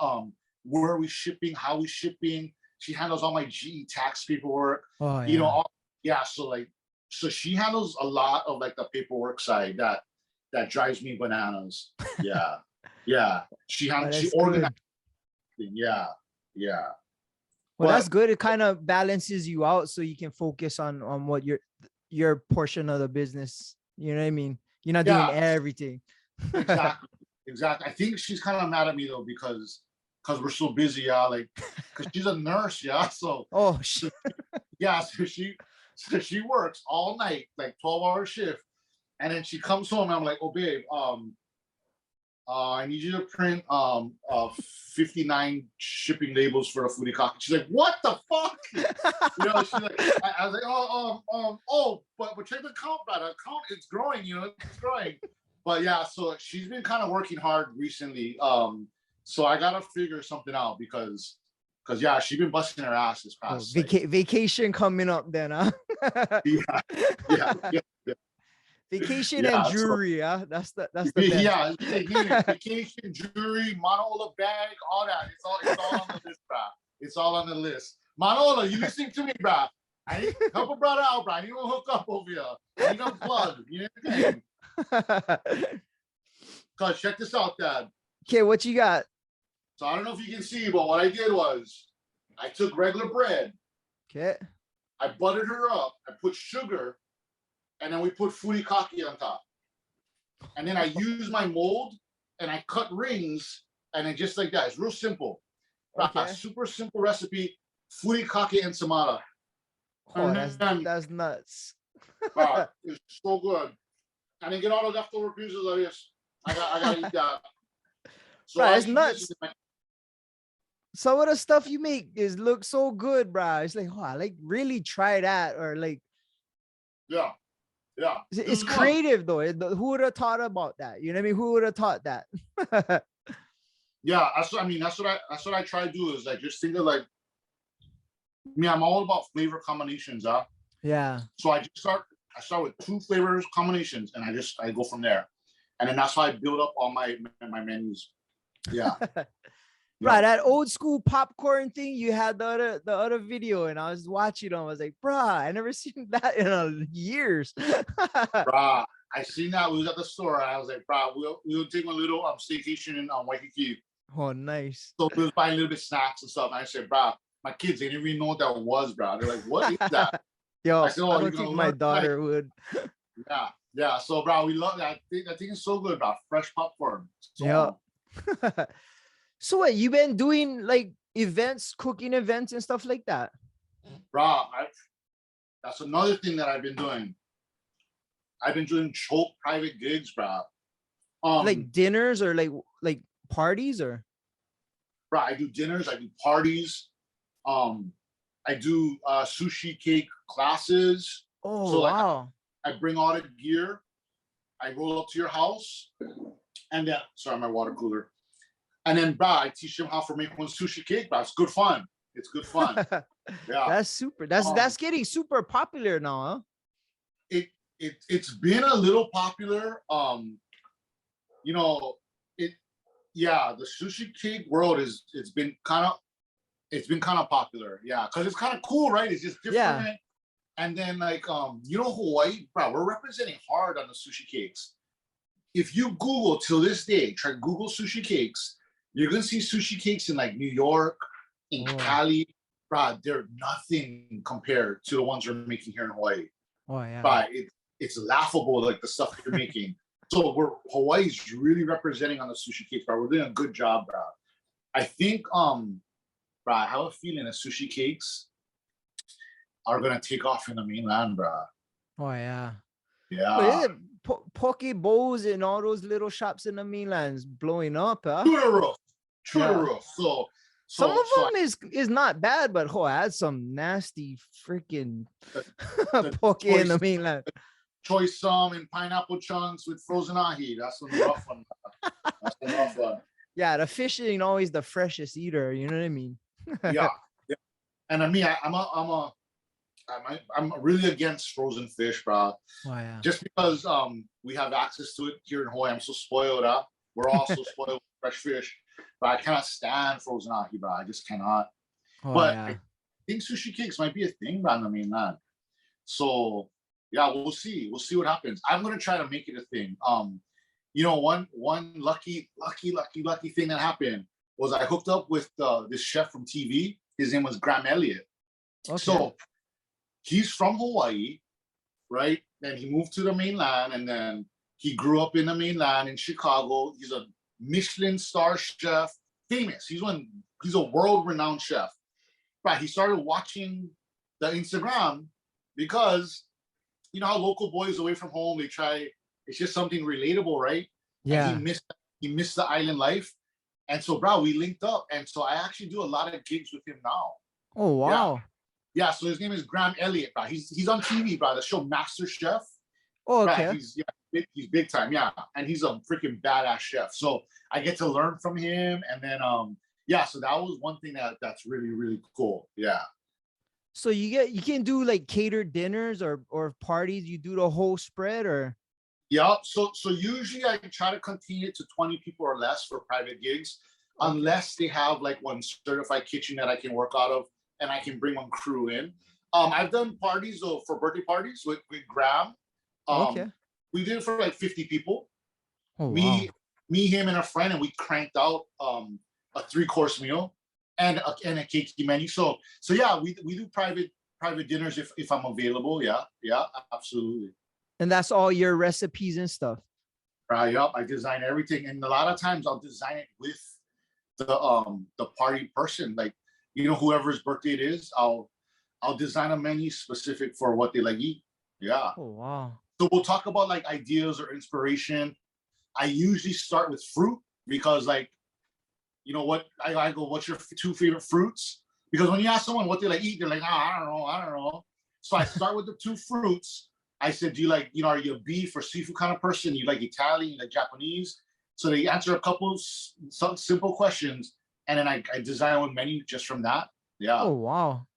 where are we shipping, how we shipping. She handles all my GE tax paperwork. So she handles a lot of like the paperwork side that drives me bananas. Yeah. Yeah. She organizes. Yeah. Well, that's good. It kind of balances you out so you can focus on what your portion of the business. You know what I mean? You're not doing everything. Exactly. I think she's kind of mad at me though because we're so busy, like, because she's a nurse, so shit. So she works all night, like 12-hour shift, and then she comes home and I'm like, oh babe, I need you to print 59 shipping labels for the furikake. She's like, what the fuck? She's like, I was like, but check the count, bro. The count, it's growing, it's growing. But yeah, so she's been kind of working hard recently. So I gotta figure something out because yeah, she's been busting her ass this past. Vacation coming up then, huh? yeah. Vacation and jewelry, that's the best. Yeah, vacation, jewelry, Manola bag, all that. It's all on the list, bro. It's all on the list. Manola, you listening to me, bro? I need to help a brother out, bro. I need to hook up over here. I need a plug. You know what I mean? Cause check this out, Dad. Okay, what you got? So I don't know if you can see, but what I did was I took regular bread. Okay. I buttered her up. I put sugar, and then we put furikake on top. And then I used my mold and I cut rings, and then just like that. It's real simple. Okay. Super simple recipe. Furikake ensamada. Oh, that's nuts. It's so good. And then get all the leftover pieces of this. I gotta eat that. So it's nuts. some of the stuff you make is look so good, bro. It's like, oh, I like really try that, or like Yeah, yeah. This it's is fun. creative though. Who would have thought about that? You know what I mean? Who would have thought that? Yeah, that's what I mean. That's what I try to do is like just think of like me. I'm all about flavor combinations, huh? Yeah. So I start with two flavors combinations, and I go from there, and then that's how I build up all my menus. Yeah, Bro, yeah. that old school popcorn thing you had the other video, and I was watching them. I was like, bro, I never seen that in years. Bruh, I seen that. We was at the store, and I was like, bruh, we'll take a little staycation in Waikiki. Oh, nice. So we was buying a little bit of snacks and stuff. And I said, bruh, my kids, they didn't even know what that was, bruh. They're like, what is that? I Yo, said, I oh, you're don't gonna think my learn tonight. daughter would. Yeah, yeah. So, bro, we love that. That thing is so good, bro. Fresh popcorn. Yeah. So, So what, you been doing like events, cooking events and stuff like that? bro, that's another thing that I've been doing. I've been doing choke private gigs, bro. Like dinners or like parties or? Bro, I do dinners, I do parties. Um, I do sushi cake classes. Oh, So like wow. I bring all the gear, I roll up to your house, and then sorry, my water cooler. And then bro, I teach them how to make one sushi cake, bro. It's good fun. It's good fun. Yeah. That's super. That's getting super popular now, huh? It's been a little popular. You know, it yeah, the sushi cake world it's been kind of popular. Yeah, because it's kind of cool, right? It's just different. Yeah. And then like you know, Hawaii, bro, we're representing hard on the sushi cakes. If you Google till this day, try Google sushi cakes, you're gonna see sushi cakes in like New York, in Cali, bro. They're nothing compared to the ones we're making here in Hawaii. Oh yeah. But it's laughable, like the stuff you're making. So Hawaii's really representing on the sushi cakes, bro. We're doing a good job, bro. I think bro, I have a feeling that sushi cakes are gonna take off in the mainland, bro. Oh yeah. But Yeah. poke bowls and all those little shops in the mainland's blowing up, huh? To the roof. To the Yeah. roof. So Some of them is not bad, but I had some nasty freaking poke in the mainland. Choy sum and pineapple chunks with frozen ahi. That's the rough one. That's the rough one. Yeah, the fish ain't always the freshest either. You know what I mean? Yeah. Yeah. And I mean, I'm really against frozen fish, bro. Oh yeah. Just because we have access to it here in Hawaii, I'm so spoiled, huh? We're all so spoiled with fresh fish, but I cannot stand frozen ahi, bro. I just cannot. Oh, But yeah. I think sushi cakes might be a thing, bro. I mean, man. So yeah, we'll see. We'll see what happens. I'm gonna try to make it a thing. You know, one lucky thing that happened was I hooked up with this chef from TV. His name was Graham Elliott. Okay. So he's from Hawaii, right? And he moved to the mainland, and then he grew up in the mainland in Chicago. He's a Michelin star chef, famous. He's a world-renowned chef. But he started watching the Instagram because you know how local boys away from home, they try, it's just something relatable, right? Yeah. And he missed the island life. And so, bro, we linked up. And so I actually do a lot of gigs with him now. Oh, wow. Yeah, so his name is Graham Elliott, bro. He's on TV, bro. The show Master Chef. Oh, okay. Bro, he's big time, yeah. And he's a freaking badass chef. So I get to learn from him. And then yeah, so that was one thing that's really, really cool. Yeah. So you can do like catered dinners or parties. You do the whole spread or? Yeah. So usually I try to contain it to 20 people or less for private gigs, unless they have like one certified kitchen that I can work out of and I can bring one crew in. I've done parties for birthday parties with Graham. Okay. We did it for like 50 people. Oh, me, him, and a friend, and we cranked out a 3-course meal and a cake menu. So yeah, we do private dinners if I'm available. Yeah, absolutely. And that's all your recipes and stuff. Right. Yep. I design everything, and a lot of times I'll design it with the party person, like you know whoever's birthday it is. I'll design a menu specific for what they like eat. Yeah. Oh wow. So we'll talk about like ideas or inspiration. I usually start with fruit because like you know what? I go, what's your two favorite fruits? Because when you ask someone what they like eat, they're like, I don't know. So I start with the two fruits. I said, do you like, you know, are you a beef or seafood kind of person? You like Italian, you like Japanese? So they answer a couple of some simple questions, and then I design a menu just from that. Yeah. Oh wow.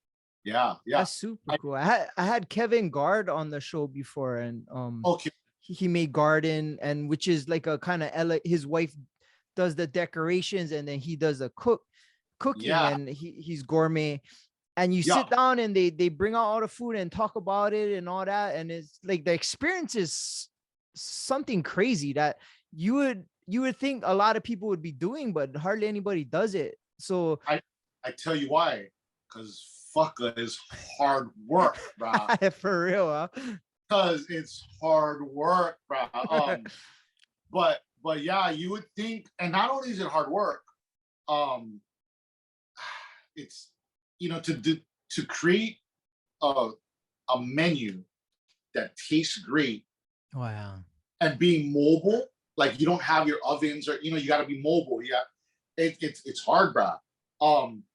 Yeah. That's super cool. I had Kevin Gard on the show before, and Okay. he made garden, and which is like a kind of his wife does the decorations, and then he does the cooking, and he's gourmet. And you sit down and they bring out all the food and talk about it and all that, and it's like the experience is something crazy that you would think a lot of people would be doing, but hardly anybody does it. So I tell you why, because fucka is hard work, bro. For real, huh? Because it's hard work, bro. But yeah, you would think, and not only is it hard work, it's, you know, to create a menu that tastes great. Wow. And being mobile, like you don't have your ovens, or you know, you got to be mobile. Yeah, it's hard, bro.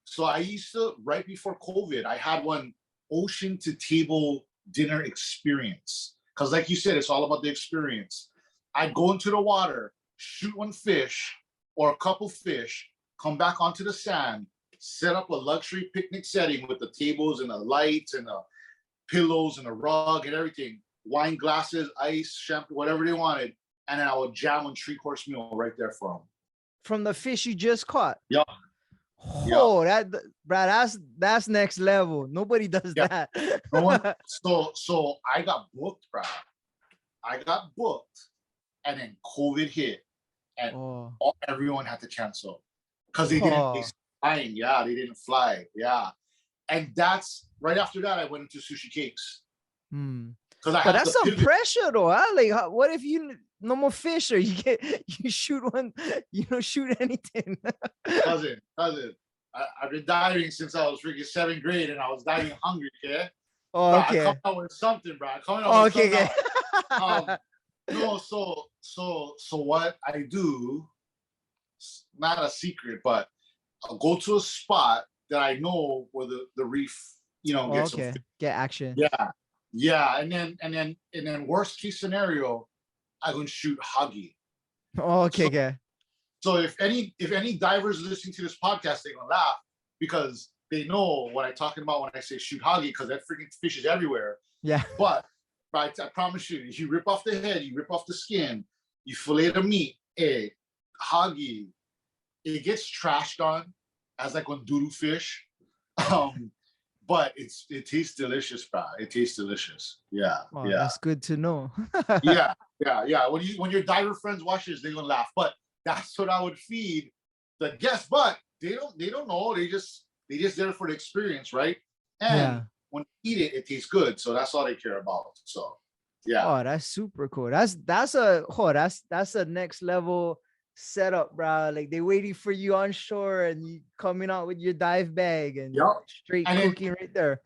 So I used to, right before COVID, I had one ocean to table dinner experience, because like you said, it's all about the experience. I'd go into the water, shoot one fish or a couple fish, come back onto the sand, set up a luxury picnic setting with the tables and the lights and the pillows and the rug and everything, wine glasses, ice, shampoo, whatever they wanted, and then I would jam one 3-course meal right there for them. From the fish you just caught? Yeah. Oh, that, bro, that's next level. Nobody does that. No one, so I got booked, bro. I got booked, and then COVID hit, and everyone had to cancel because they didn't fly. Yeah, they didn't fly. Yeah, and that's right after that I went into sushi cakes. But that's some pressure though, huh? Like, what if you no more fish, or you shoot one, you know, shoot anything? Cousin, I've been diving since I was freaking 7th grade, and I was diving hungry, okay? Oh, okay. I come out with something, bro. Okay. No, so what I do, not a secret, but I'll go to a spot that I know where the reef, you know, gets get action. Yeah, and then worst case scenario, I can shoot hagi. Okay. So if any divers listening to this podcast, they're gonna laugh because they know what I'm talking about when I say shoot hagi, because that freaking fish is everywhere. Yeah. But I promise you rip off the head, you rip off the skin, you fillet the meat, hagi, it gets trashed on as like on doodoo fish. But it tastes delicious, bro. It tastes delicious. Yeah. That's good to know. yeah. When your diver friends watch this, they're gonna laugh. But that's what I would feed the guests. But they don't know. They just there for the experience, right? And when you eat it, it tastes good. So that's all they care about. So yeah. Oh, that's super cool. That's a next level setup, bro. Like they waiting for you on shore, and you coming out with your dive bag and straight cooking right there.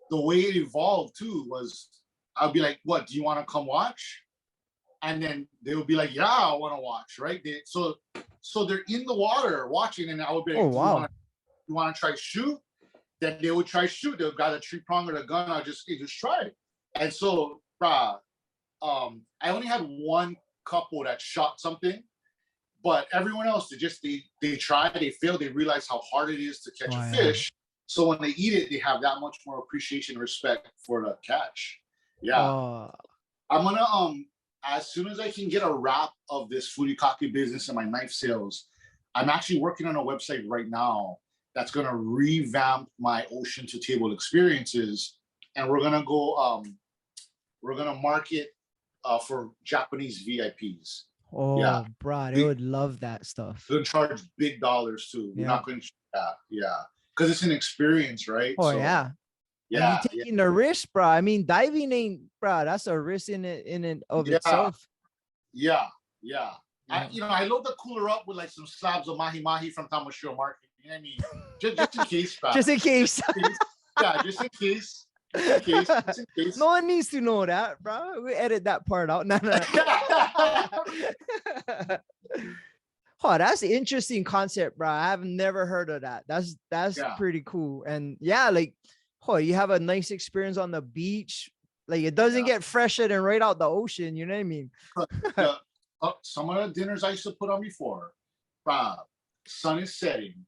The way it evolved too was I'd be like, "What? Do you want to come watch?" And then they would be like, "Yeah, I want to watch." Right? So they're in the water watching, and I would be like, "Oh wow, you want to try shoot?" Then they would try shoot. They've got a tree prong or a gun. I just try it. And so, I only had one couple that shot something. But everyone else, they try, they fail, they realize how hard it is to catch a fish. So when they eat it, they have that much more appreciation and respect for the catch. Yeah. I'm gonna as soon as I can get a wrap of this furikake business and my knife sales, I'm actually working on a website right now that's gonna revamp my ocean to table experiences, and we're gonna go we're gonna market for Japanese VIPs. Oh, bro, they would love that stuff. They're gonna charge big dollars too. We're not gonna, because it's an experience, right? Oh, so, yeah. And you taking the risk, bro. I mean, diving ain't, bro. That's a risk in and of itself. Yeah. I load the cooler up with like some slabs of mahi from Tamashiro Market. You know what I mean? Just in case, bro. Just in case. Just in case. No one needs to know that, bro. We edit that part out. No. Oh, that's an interesting concept, bro. I have never heard of that. That's Yeah, pretty cool. And yeah, like, oh, you have a nice experience on the beach. Like it doesn't yeah. get fresher than right out the ocean. You know what I mean? But some of the dinners I used to put on before, bruh, sun is setting,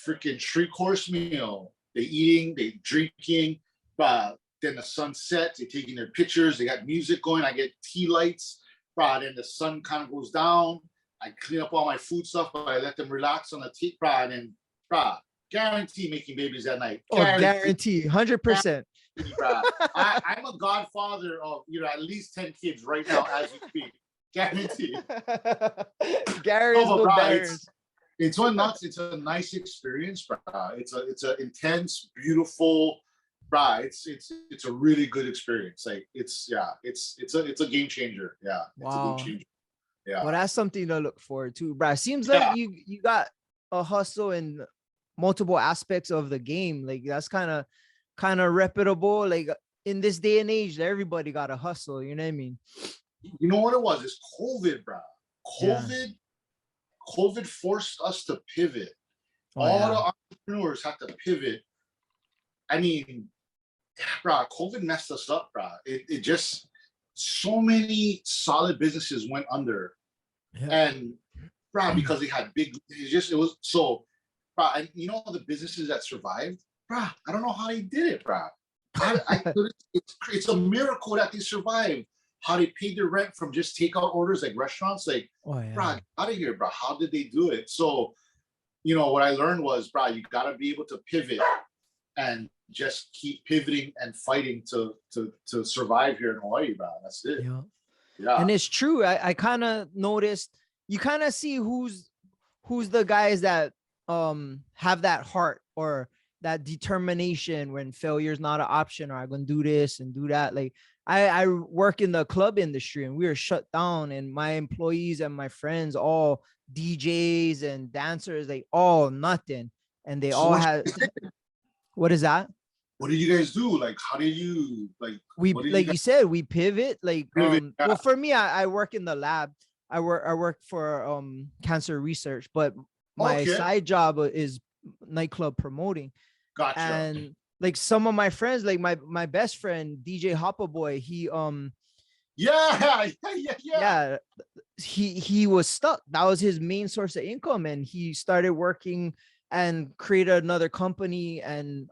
freaking 3-course meal. They eating, they drinking, bruh. Then the sun sets, they taking their pictures, they got music going, I get tea lights, bruh. Then the sun kind of goes down. I clean up all my food stuff, but I let them relax on the tea, bruh. And then, bruh, guarantee making babies that night. Oh, guarantee, 100%. Bruh. I'm a godfather of at least 10 kids right now as we speak. Guarantee. Gary's Oh, no bruh, bears. it's one nuts. It's a nice experience, bruh. It's a intense, beautiful, bruh. It's a really good experience. Like it's a game changer. Yeah, it's a game Wow. changer. Yeah. Well, that's something to look forward to, bro. Seems like Yeah. you got a hustle in multiple aspects of the game. Like that's kind of reputable. Like in this day and age, everybody got a hustle. You know what I mean? You know what it was? It's COVID, bruh. Yeah. COVID forced us to pivot. Oh, All yeah. the entrepreneurs had to pivot. I mean, bruh, COVID messed us up, bruh. It just so many solid businesses went under, Yeah. and bruh, because they had big. It was so, bruh. And you know the businesses that survived, bruh. I don't know how they did it, bruh. It's a miracle that they survived. How they paid their rent from just takeout orders, like restaurants, like, Oh, yeah. bruh, out of here, bruh. How did they do it? So, what I learned was, bruh, you got to be able to pivot and just keep pivoting and fighting to survive here in Hawaii, bruh. That's it. Yeah. Yeah. And it's true. I kind of noticed you kind of see who's the guys that have that heart or that determination when failure is not an option, or I'm gonna do this and do that. Like I work in the club industry and we were shut down, and my employees and my friends, all DJs and dancers, they all nothing, and they all had. What is that? What did you guys do? Like, how did you We what did like you said, we pivot. Like Pivot, yeah. well, for me, I work in the lab. I work for cancer research, but my Okay. side job is nightclub promoting. Gotcha. And like some of my friends, like my best friend DJ Hopper Boy, he yeah. he was stuck. That was his main source of income, and he started working and created another company and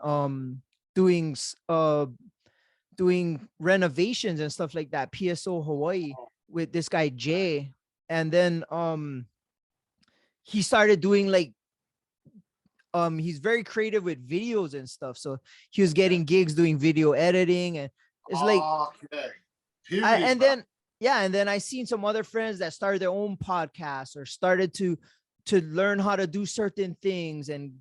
doing renovations and stuff like that, PSO Hawaii, with this guy Jay. And then he started doing like he's very creative with videos and stuff, so he was getting gigs doing video editing, and it's like and then I seen some other friends that started their own podcasts or started to learn how to do certain things, and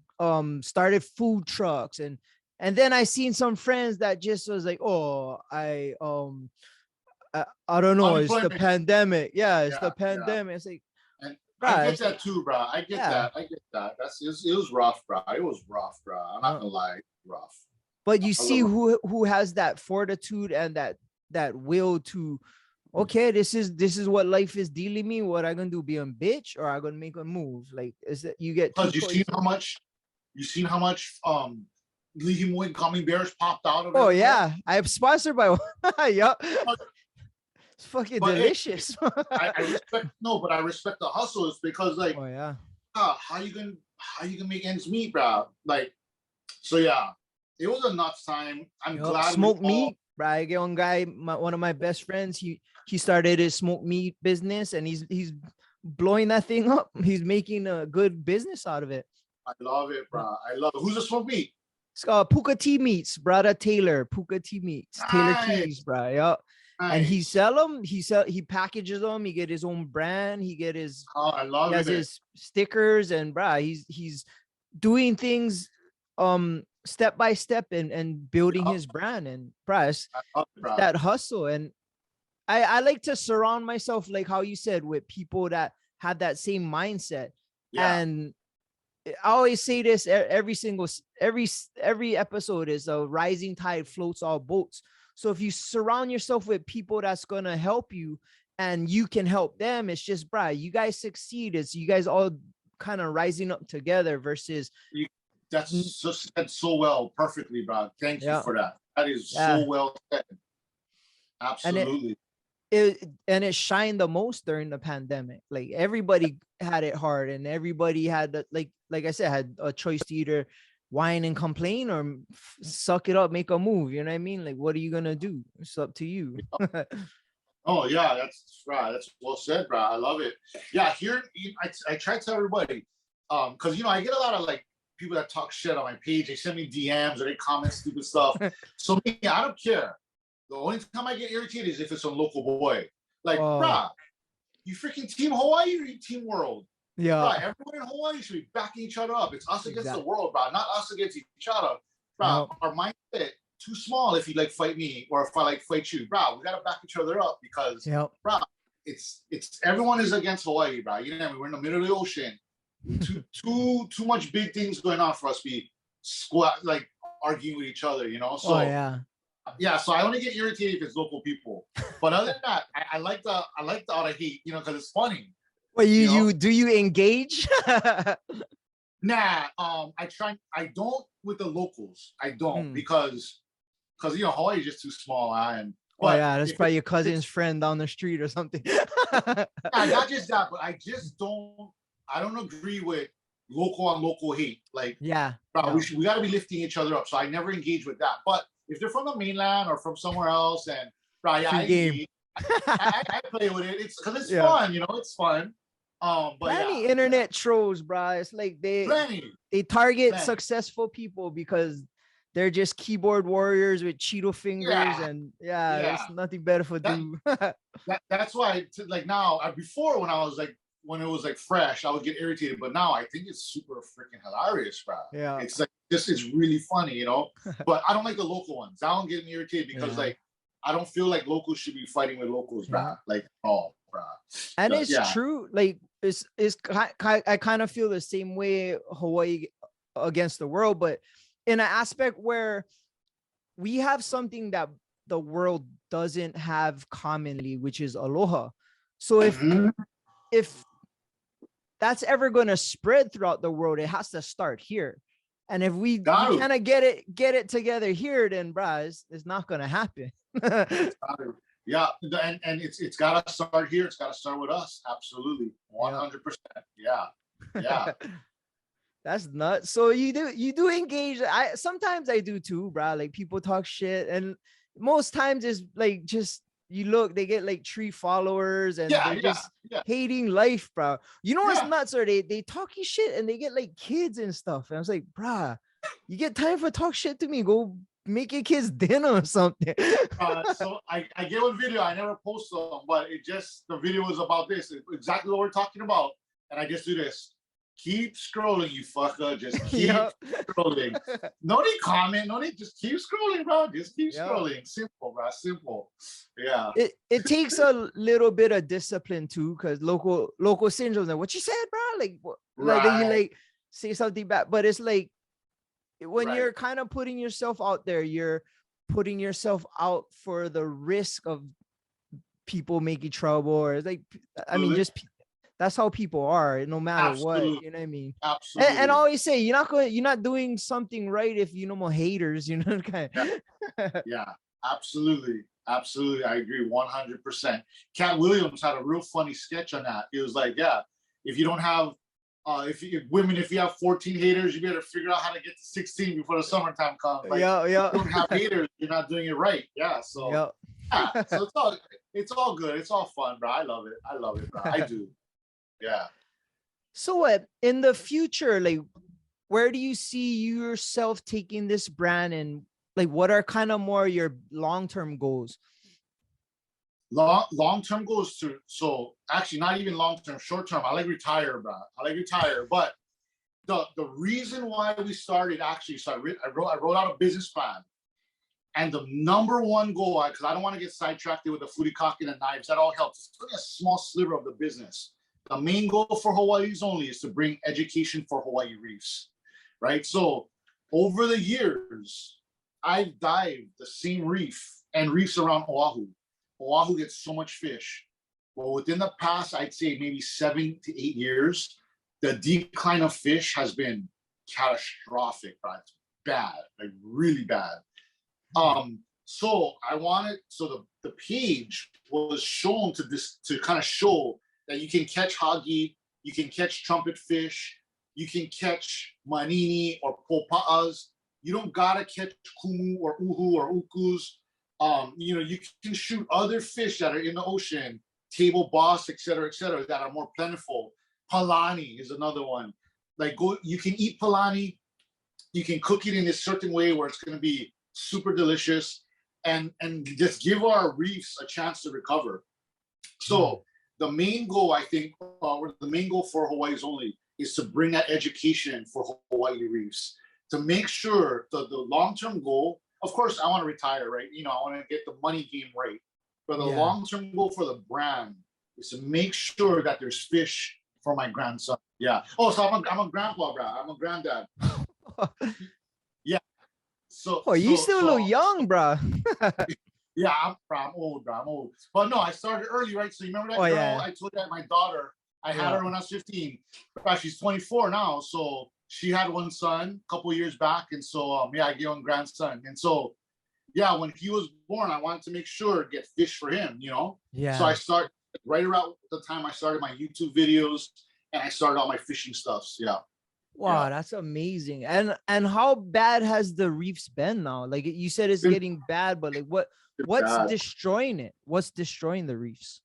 started food trucks, and then I seen some friends that just was like, oh, I don't know, it's the pandemic. Yeah, it's the pandemic. It's like, and I get that too, bro. I get that. It was rough, bro. It was rough, bro. I'm not gonna lie, rough. But you see who has that fortitude and that will to, okay, this is what life is dealing me. What I gonna do? Be a bitch, or I gonna make a move? Like, is that you get? Because you seen how much Lee gummy bears popped out of it. Oh yeah, I'm sponsored by one. Yup. It's fucking delicious. I respect the hustles, because like, oh yeah, how you gonna make ends meet, bro? Like, so yeah, it was a nuts time. I'm glad. Smoke meat, bro. I get one guy, one of my best friends. He started his smoke meat business, and he's blowing that thing up. He's making a good business out of it. I love it, bro. I love it. Who's the smoke meat? It's called Puka Tea Meats, brother Taylor. Puka Tea Meats, Taylor Keys, bro. Yep. Nice. And he sell them. He packages them. He get his own brand. He get his. Oh, I love it. He has his stickers, and bro, he's doing things step by step and building his brand, and bro, that hustle. And I like to surround myself, like how you said, with people that have that same mindset. Yeah. And I always say this every episode is a rising tide floats all boats. So if you surround yourself with people that's going to help you and you can help them. It's just, bruh, you guys succeed. It's you guys all kind of rising up together versus. That's said so well, perfectly, bro. Thank you Yeah, for that. That is yeah. so well said. And Absolutely. it shined the most during the pandemic. Like everybody had it hard, and everybody had like I said, had a choice to either whine and complain or suck it up, make a move. You know what I mean? Like, what are you gonna do? It's up to you. Oh yeah, that's right. That's well said, bro. I love it. Yeah, here I try to tell everybody, because I get a lot of like people that talk shit on my page. They send me DMs or they comment stupid stuff. So me, I don't care. The only time I get irritated is if it's a local boy. Like, bruh, you freaking team Hawaii or you team world? Yeah. Bruh, everyone in Hawaii should be backing each other up. It's us against the world, bruh, not us against each other. Bruh, our mindset too small if you like fight me or if I like fight you. Bruh, we gotta back each other up because bruh, it's everyone is against Hawaii, bruh. You know what I mean? We're in the middle of the ocean. Too much big things going on for us to be like arguing with each other, So yeah, so I only get irritated if it's local people. But other than that, I like the outer hate, because it's funny. Well, you do you engage? Nah, I don't with the locals. I don't because Hawaii is just too small, and that's probably your cousin's friend down the street or something. Not just that, but I don't agree with local on local hate. Like, bro, we got to be lifting each other up. So I never engage with that. But if they're from the mainland or from somewhere else, and bro, I play with it. It's because it's fun, it's fun. But plenty internet trolls, bro. It's like they target successful people because they're just keyboard warriors with Cheeto fingers, and there's nothing better for them. That's why, like now, before when it was like fresh, I would get irritated, but now I think it's super freaking hilarious, bro. Yeah, it's like this is really funny, But I don't like the local ones. I don't get me irritated because like I don't feel like locals should be fighting with locals, bro. Like bro. And it's true. Like I kind of feel the same way Hawaii against the world, but in an aspect where we have something that the world doesn't have commonly, which is aloha. So if that's ever going to spread throughout the world, it has to start here. And if we kind of get it together here, then it's not going to happen. Yeah, and it's got to start here. It's got to start with us. Absolutely, 100%. Yeah. That's nuts. So you do engage. Sometimes I do too, bro. Like people talk shit, and most times it's like just you look, they get like 3 followers, and they're just hating life, bro. You know what's nuts? Or they talking shit, and they get like kids and stuff. And I was like, bro, you get time for talk shit to me? Go make your kids dinner or something. So I get one video. I never post them, but the video was about this, exactly what we're talking about. And I just do this. Keep scrolling, you fucker. Just keep scrolling. No need comment. No need. Just keep scrolling, bro. Just keep scrolling. Simple, bro. Simple. Yeah. It takes a little bit of discipline too, because local syndrome. Like, what you said, bro? Like, like you like say something bad, but it's like when you're kind of putting yourself out there, you're putting yourself out for the risk of people making trouble, or it's like, I mean, just that's how people are, no matter what, you know what I mean? Absolutely. And I always say, you're not doing something right if you know more haters, kind of. Yeah, absolutely. Absolutely. I agree 100%. Cat Williams had a real funny sketch on that. It was like, if you don't have, if you have 14 haters, you better figure out how to get to 16 before the summertime comes. Like, if you don't have haters, you're not doing it right. Yeah. So, so it's all good. It's all fun, bro. I love it, bro. I do. Yeah. So what in the future, like, where do you see yourself taking this brand, and like, what are kind of more your long-term goals? Long-term goals so actually not even long-term, short-term. I like retire, bro. But the reason why we started I wrote out a business plan, and the number one goal, because I don't want to get sidetracked with the furikake and the knives. That all helps. It's only a small sliver of the business. The main goal for Hawaii's only is to bring education for Hawaii reefs, right? So over the years, I've dived the same reef and reefs around Oahu. Oahu gets so much fish. Well, within the past, I'd say maybe 7 to 8 years, the decline of fish has been catastrophic, right? Bad, like really bad. So the page was shown to kind of show that you can catch hagi, you can catch trumpet fish, you can catch manini or popa'as. You don't gotta catch kumu or uhu or ukus. You can shoot other fish that are in the ocean, table bass, et cetera, that are more plentiful. Palani is another one. You can eat palani, you can cook it in a certain way where it's going to be super delicious, and just give our reefs a chance to recover. So the main goal, I think, or the main goal for Hawaii's Only is to bring that education for Hawaii reefs, to make sure the long-term goal, of course, I want to retire, right? I want to get the money game right. But the long-term goal for the brand is to make sure that there's fish for my grandson. Yeah. Oh, so I'm a grandpa, bro. I'm a granddad. Yeah. So you still look young, bro. Yeah, I'm old, bro. I'm old. But no, I started early, right? So you remember that girl? I told you that my daughter, I had her when I was 15. She's 24 now. So she had one son a couple years back. And so, I gave him a grandson. And so, when he was born, I wanted to make sure to get fish for him, Yeah. So I started right around the time I started my YouTube videos and I started all my fishing stuffs. Yeah. Wow, that's amazing. And how bad has the reefs been now? Like you said, it's getting bad, but like what's destroying it? What's destroying the reefs?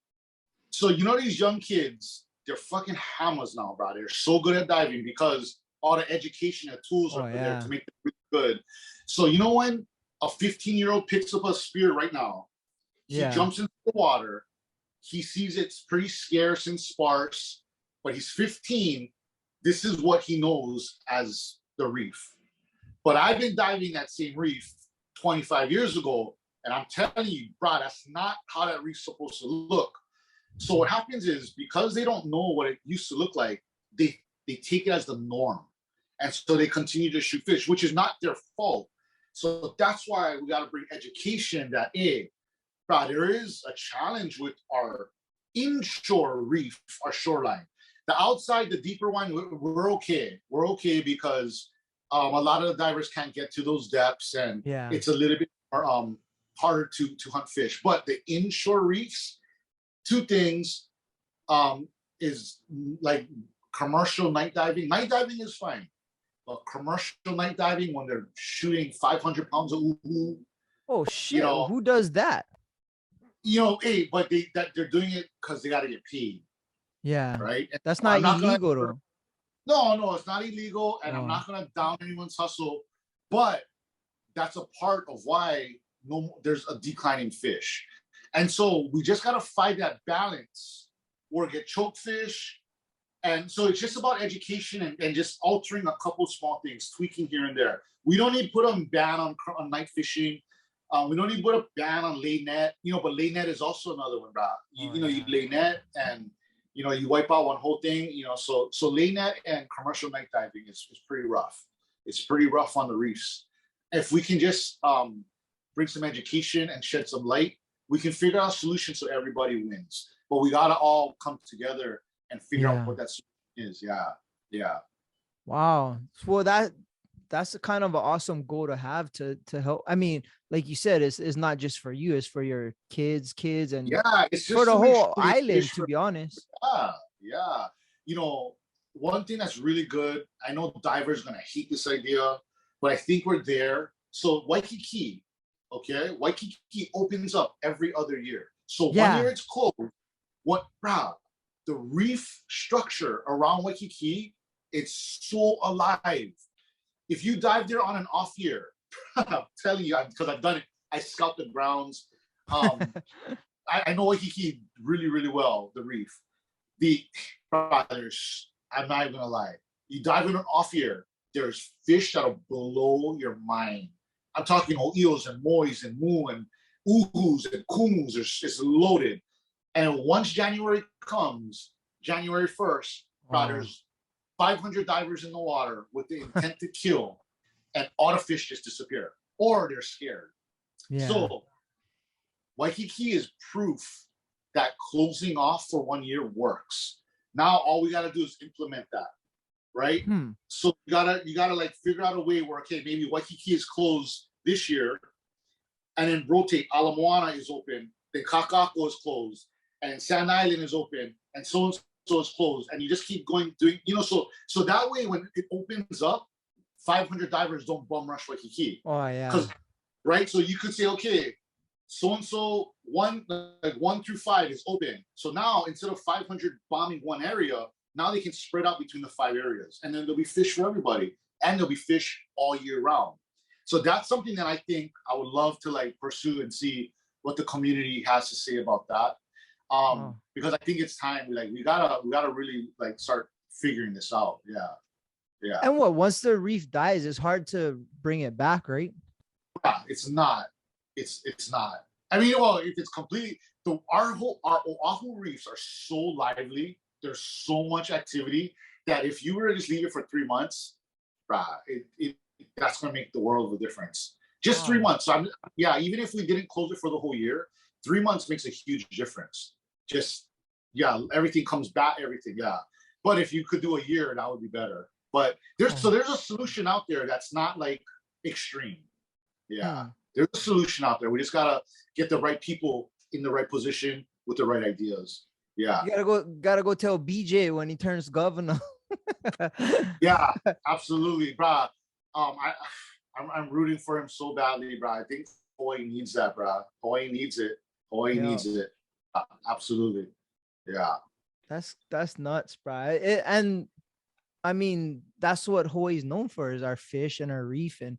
So these young kids, they're fucking hammers now, bro. They're so good at diving because all the education and tools are there to make them really good. So when a 15-year-old picks up a spear right now, he jumps into the water, he sees it's pretty scarce and sparse, but he's 15. This is what he knows as the reef. But I've been diving that same reef 25 years ago, and I'm telling you, bro, that's not how that reef's supposed to look. So what happens is, because they don't know what it used to look like, they take it as the norm. And so they continue to shoot fish, which is not their fault. So that's why we got to bring education that, bro, there is a challenge with our inshore reef, our shoreline. The outside, the deeper one, we're okay. We're okay because a lot of the divers can't get to those depths, and it's a little bit more, harder to hunt fish. But the inshore reefs, two things, is like commercial night diving. Night diving is fine, but commercial night diving, when they're shooting 500 pounds of uhu. Oh shit! Who does that? But they're doing it because they got to get paid. Yeah. Right. That's not illegal, though. No, it's not illegal, and I'm not gonna down anyone's hustle, but that's a part of why there's a decline in fish. And so we just gotta find that balance or get choke fish. And so it's just about education and just altering a couple small things, tweaking here and there. We don't need to put a ban on night fishing. We don't need to put a ban on lay net, but lay net is also another one, bro. You lay net and you wipe out one whole thing, so lay net and commercial night diving is pretty rough. It's pretty rough on the reefs. If we can just bring some education and shed some light, we can figure out solutions so everybody wins. But we got to all come together and figure out what that solution is. Yeah. Wow. Well, that's a kind of an awesome goal to have to help. I mean, like you said, it's not just for you, it's for your kids, and it's just for the whole island, to be honest. Yeah. One thing that's really good, I know divers are going to hate this idea, but I think we're there. So Waikiki opens up every other year. So 1 year it's closed. The reef structure around Waikiki, it's so alive. If you dive there on an off year, I'm telling you, because I've done it, I scout the grounds. I know Waikiki really, really well, the reef. I'm not even gonna lie. You dive in an off year, there's fish that'll blow your mind. I'm talking eels and mois and moo and uhus and kumus. It's loaded. And once January comes, January 1st, there's 500 divers in the water with the intent to kill, and all the fish just disappear, or they're scared. So Waikiki is proof that closing off for 1 year works. Now all we gotta do is implement that, right? So you gotta like figure out a way where, okay, maybe Waikiki is closed this year, and then rotate. Ala Moana is open, then Kakako is closed, and Sand Island is open, and so is closed, and you just keep going doing, so that way when it opens up, 500 divers don't bum rush Waikiki. Oh yeah. Because right, so you could say, okay, so and so 1 through 5 is open. So now instead of 500 bombing one area, now they can spread out between the 5 areas, and then there'll be fish for everybody, and there'll be fish all year round. So that's something that I think I would love to like pursue and see what the community has to say about that. Because I think it's time we gotta really like start figuring this out. Yeah. And once the reef dies, it's hard to bring it back, right? Yeah, it's not. It's not. I mean, well, if it's completely our Oahu reefs are so lively. There's so much activity that if you were to just leave it for 3 months, that's gonna make the world of a difference. Just 3 months. So even if we didn't close it for the whole year, 3 months makes a huge difference. Just everything comes back, everything. Yeah. But if you could do a year, that would be better. But there's a solution out there that's not like extreme. Yeah. There's a solution out there. We just gotta get the right people in the right position with the right ideas. Yeah. You gotta go tell BJ when he turns governor. Yeah, absolutely, bro. I'm rooting for him so badly, bro. I think Hawaii needs that, bro. Hawaii needs it. Hawaii needs it. Absolutely. Yeah. That's nuts, bro. And I mean, that's what Hawaii is known for, is our fish and our reef. And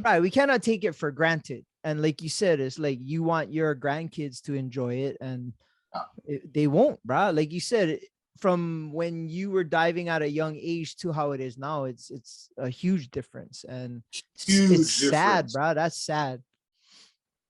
right, we cannot take it for granted. And like you said, it's like you want your grandkids to enjoy it, and they won't, bro. Like you said, from when you were diving at a young age to how it is now, it's a huge difference. And it's sad, bro. That's sad.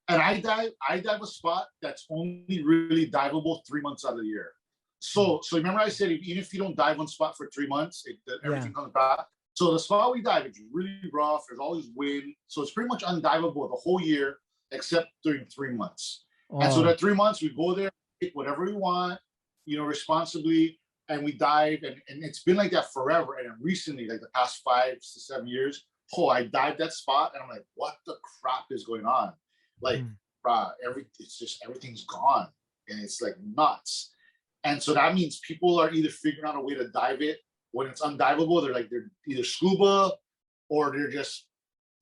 And I dive a spot that's only really diveable 3 months out of the year. So remember I said, even if you don't dive one spot for 3 months, everything comes back. So the spot we dive, it's really rough. There's always wind. So it's pretty much undiveable the whole year, except during 3 months. And so that 3 months, we go there, pick whatever we want, responsibly, and we dive. And it's been like that forever. And then recently, like the past 5 to 7 years, I dived that spot, and I'm like, what the crap is going on? Like, everything's gone, and it's like nuts. And so that means people are either figuring out a way to dive it when it's undiveable. They're either scuba, or they're just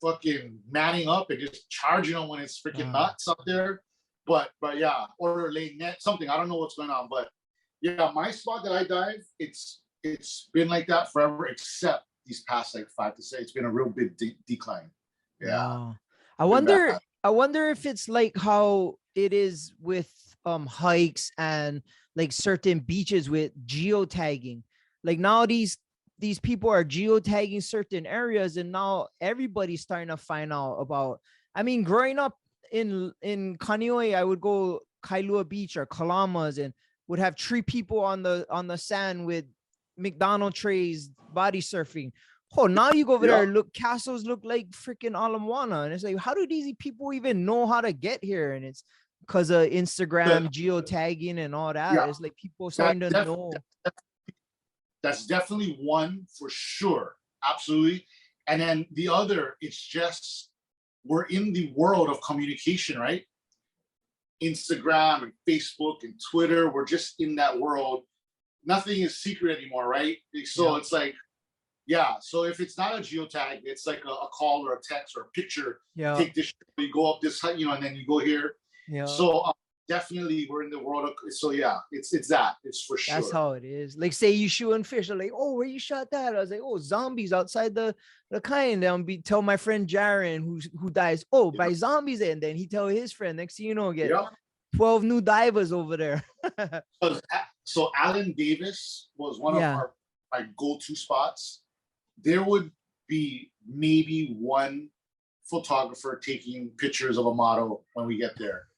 fucking manning up and just charging them when it's freaking nuts up there. But yeah, or laying net, something. I don't know what's going on, but yeah, my spot that I dive, it's been like that forever, except these past like 5 to 6. It's been a real big decline. Yeah. I wonder if it's like how it is with hikes and like certain beaches with geotagging. Like now these people are geotagging certain areas, and now everybody's starting to find out about. I mean, growing up in Kaneohe, I would go Kailua Beach or Kalamas and would have 3 people on the sand with McDonald trays body surfing. Now you go over there, look, castles look like freaking Ala Moana, and it's like, how do these people even know how to get here? And it's because of Instagram geotagging and all that. It's like people starting to know. That's definitely one for sure, absolutely. And then the other, it's just we're in the world of communication, right? Instagram and Facebook and Twitter, we're just in that world. Nothing is secret anymore, right? So it's like, so if it's not a geotag, it's like a call or a text or a picture. Take this, you go up this, and then you go here. So definitely we're in the world of, so it's that, it's for sure. That's how it is. Like, say you shooting fish, I'm like, where you shot that? I was like, zombies outside the kind. And tell my friend Jaren who dies, by zombies, and then he tell his friend, next thing you know, get 12 new divers over there. So Alan Davis was one of my go-to spots. There would be maybe one photographer taking pictures of a model when we get there.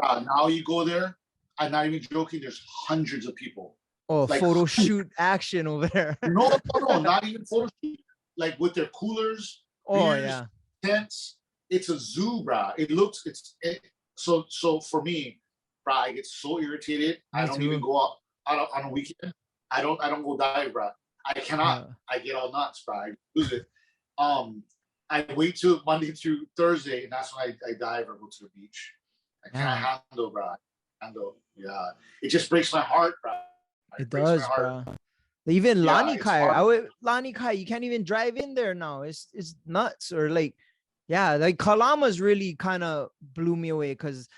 Now you go there, I'm not even joking, there's hundreds of people. Like, photo shoot action over there. No, not even photo shoot. Like with their coolers, beers, tents. It's a zoo, bro. So for me, bro, I get so irritated. Me I don't too. even go out on a weekend. I don't go dive, bro. I cannot. I get all nuts, bro. I lose it. I wait till Monday through Thursday, and that's when I dive or go to the beach. I can't handle, bro. Yeah. It just breaks my heart, bro. It does, bro. Even Lani Kai, you can't even drive in there now. It's nuts. Or like, yeah, like Kalama's really kind of blew me away because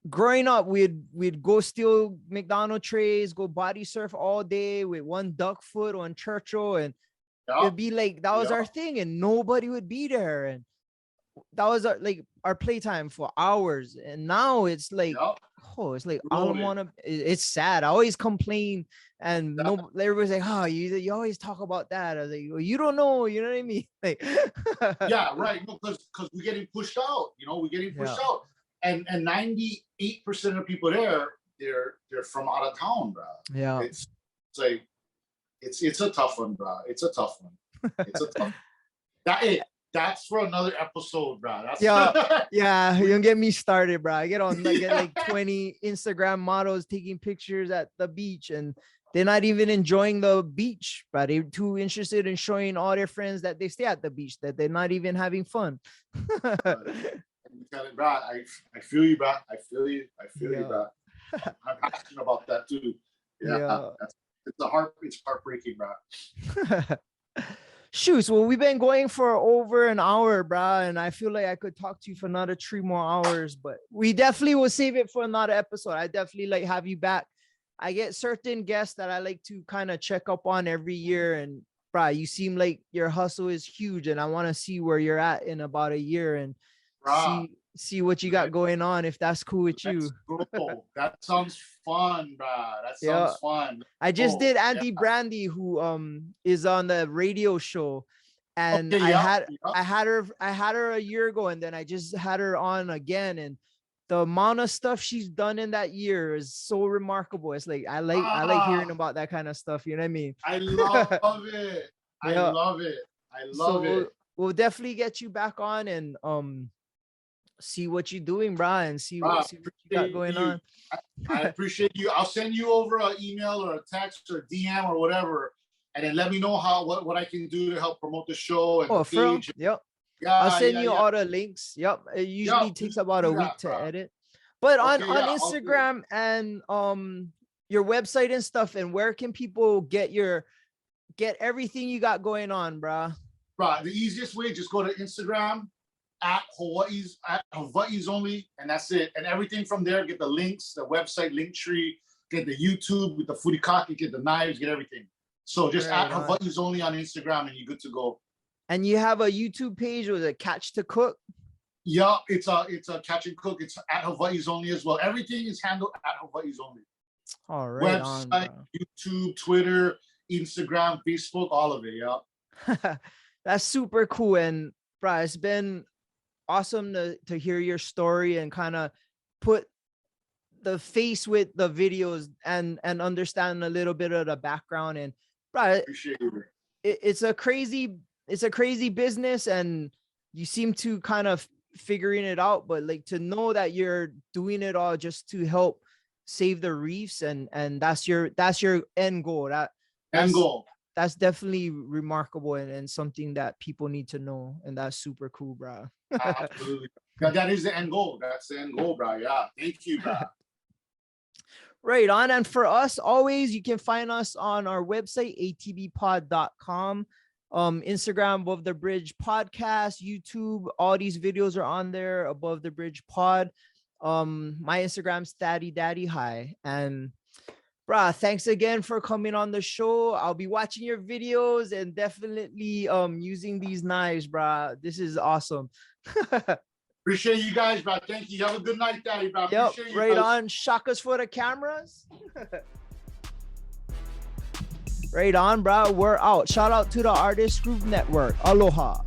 growing up, we'd go steal McDonald's trays, go body surf all day with one duck foot on Churchill, and it'd be like that was our thing, and nobody would be there, and that was our playtime for hours. And now it's like, it's like all I want to. It's sad. I always complain, and everybody's like, "Oh, you always talk about that." I was like, well, "You don't know," you know what I mean? Like, yeah, right. No, because we're getting pushed out. We're getting pushed out, and 98% of people there, they're from out of town, bro. Yeah, it's like it's a tough one, bro. It's a tough one. It's a tough. That's for another episode, bro. Yeah. You don't get me started, bro. I get like 20 Instagram models taking pictures at the beach, and they're not even enjoying the beach, but they're too interested in showing all their friends that they stay at the beach, that they're not even having fun. Bro, I feel you, bro. I feel you, bro. I'm passionate about that too. Yeah. It's heartbreaking, bro. Shoot, well, we've been going for over an hour, bro, and I feel like I could talk to you for another 3 more hours, but we definitely will save it for another episode. I definitely have you back. I get certain guests that I like to kind of check up on every year, and bro, you seem like your hustle is huge, and I want to see where you're at in about a year and see what you got going on, if that's cool with you. Cool. That sounds fun, bro. That sounds fun. I just did Auntie Brandy, who is on the radio show, and I had her a year ago, and then I just had her on again, and the amount of stuff she's done in that year is so remarkable. It's like I like hearing about that kind of stuff. You know what I mean? I love it. I love it. We'll definitely get you back on and see what you're doing, bro, and see what you got going on. I appreciate you. I'll send you over an email or a text or DM or whatever, and then let me know what I can do to help promote the show and the page. Yep. I'll send you all the links. Yep. It usually takes about a week to edit. But on Instagram and your website and stuff, and where can people get everything you got going on, bro? Bro, the easiest way, just go to Instagram at Hawaii's Only, and that's it. And everything from there, get the links, the website, Linktree, get the YouTube with the furikake, get the knives, get everything. So just at Hawaii's Only on Instagram, and you're good to go. And you have a YouTube page with a Catch to Cook? Yeah, it's a Catch and Cook. It's at Hawaii's Only as well. Everything is handled at Hawaii's Only. All right. Website, YouTube, Twitter, Instagram, Facebook, all of it. Yeah. That's super cool. And bro, it's been awesome to hear your story and kind of put the face with the videos and understand a little bit of the background. And bro, appreciate it. It's a crazy business, and you seem to kind of figuring it out, but like to know that you're doing it all just to help save the reefs, and that's your end goal. That's definitely remarkable and something that people need to know, and that's super cool, bro. Absolutely. That is the end goal. That's the end goal, bro. Yeah. Thank you, bro. Right on. And for us, always, you can find us on our website, atbpod.com, Instagram, Above the Bridge Podcast, YouTube. All these videos are on there, Above the Bridge Pod. My Instagram's Daddy High. And bruh, thanks again for coming on the show. I'll be watching your videos and definitely using these knives, bruh. This is awesome. Appreciate you guys, bro. Thank you. Have a good night, Daddy, bro. Yep, right on. Shakas for the cameras. Right on, bro. We're out. Shout out to the Artist Group Network. Aloha.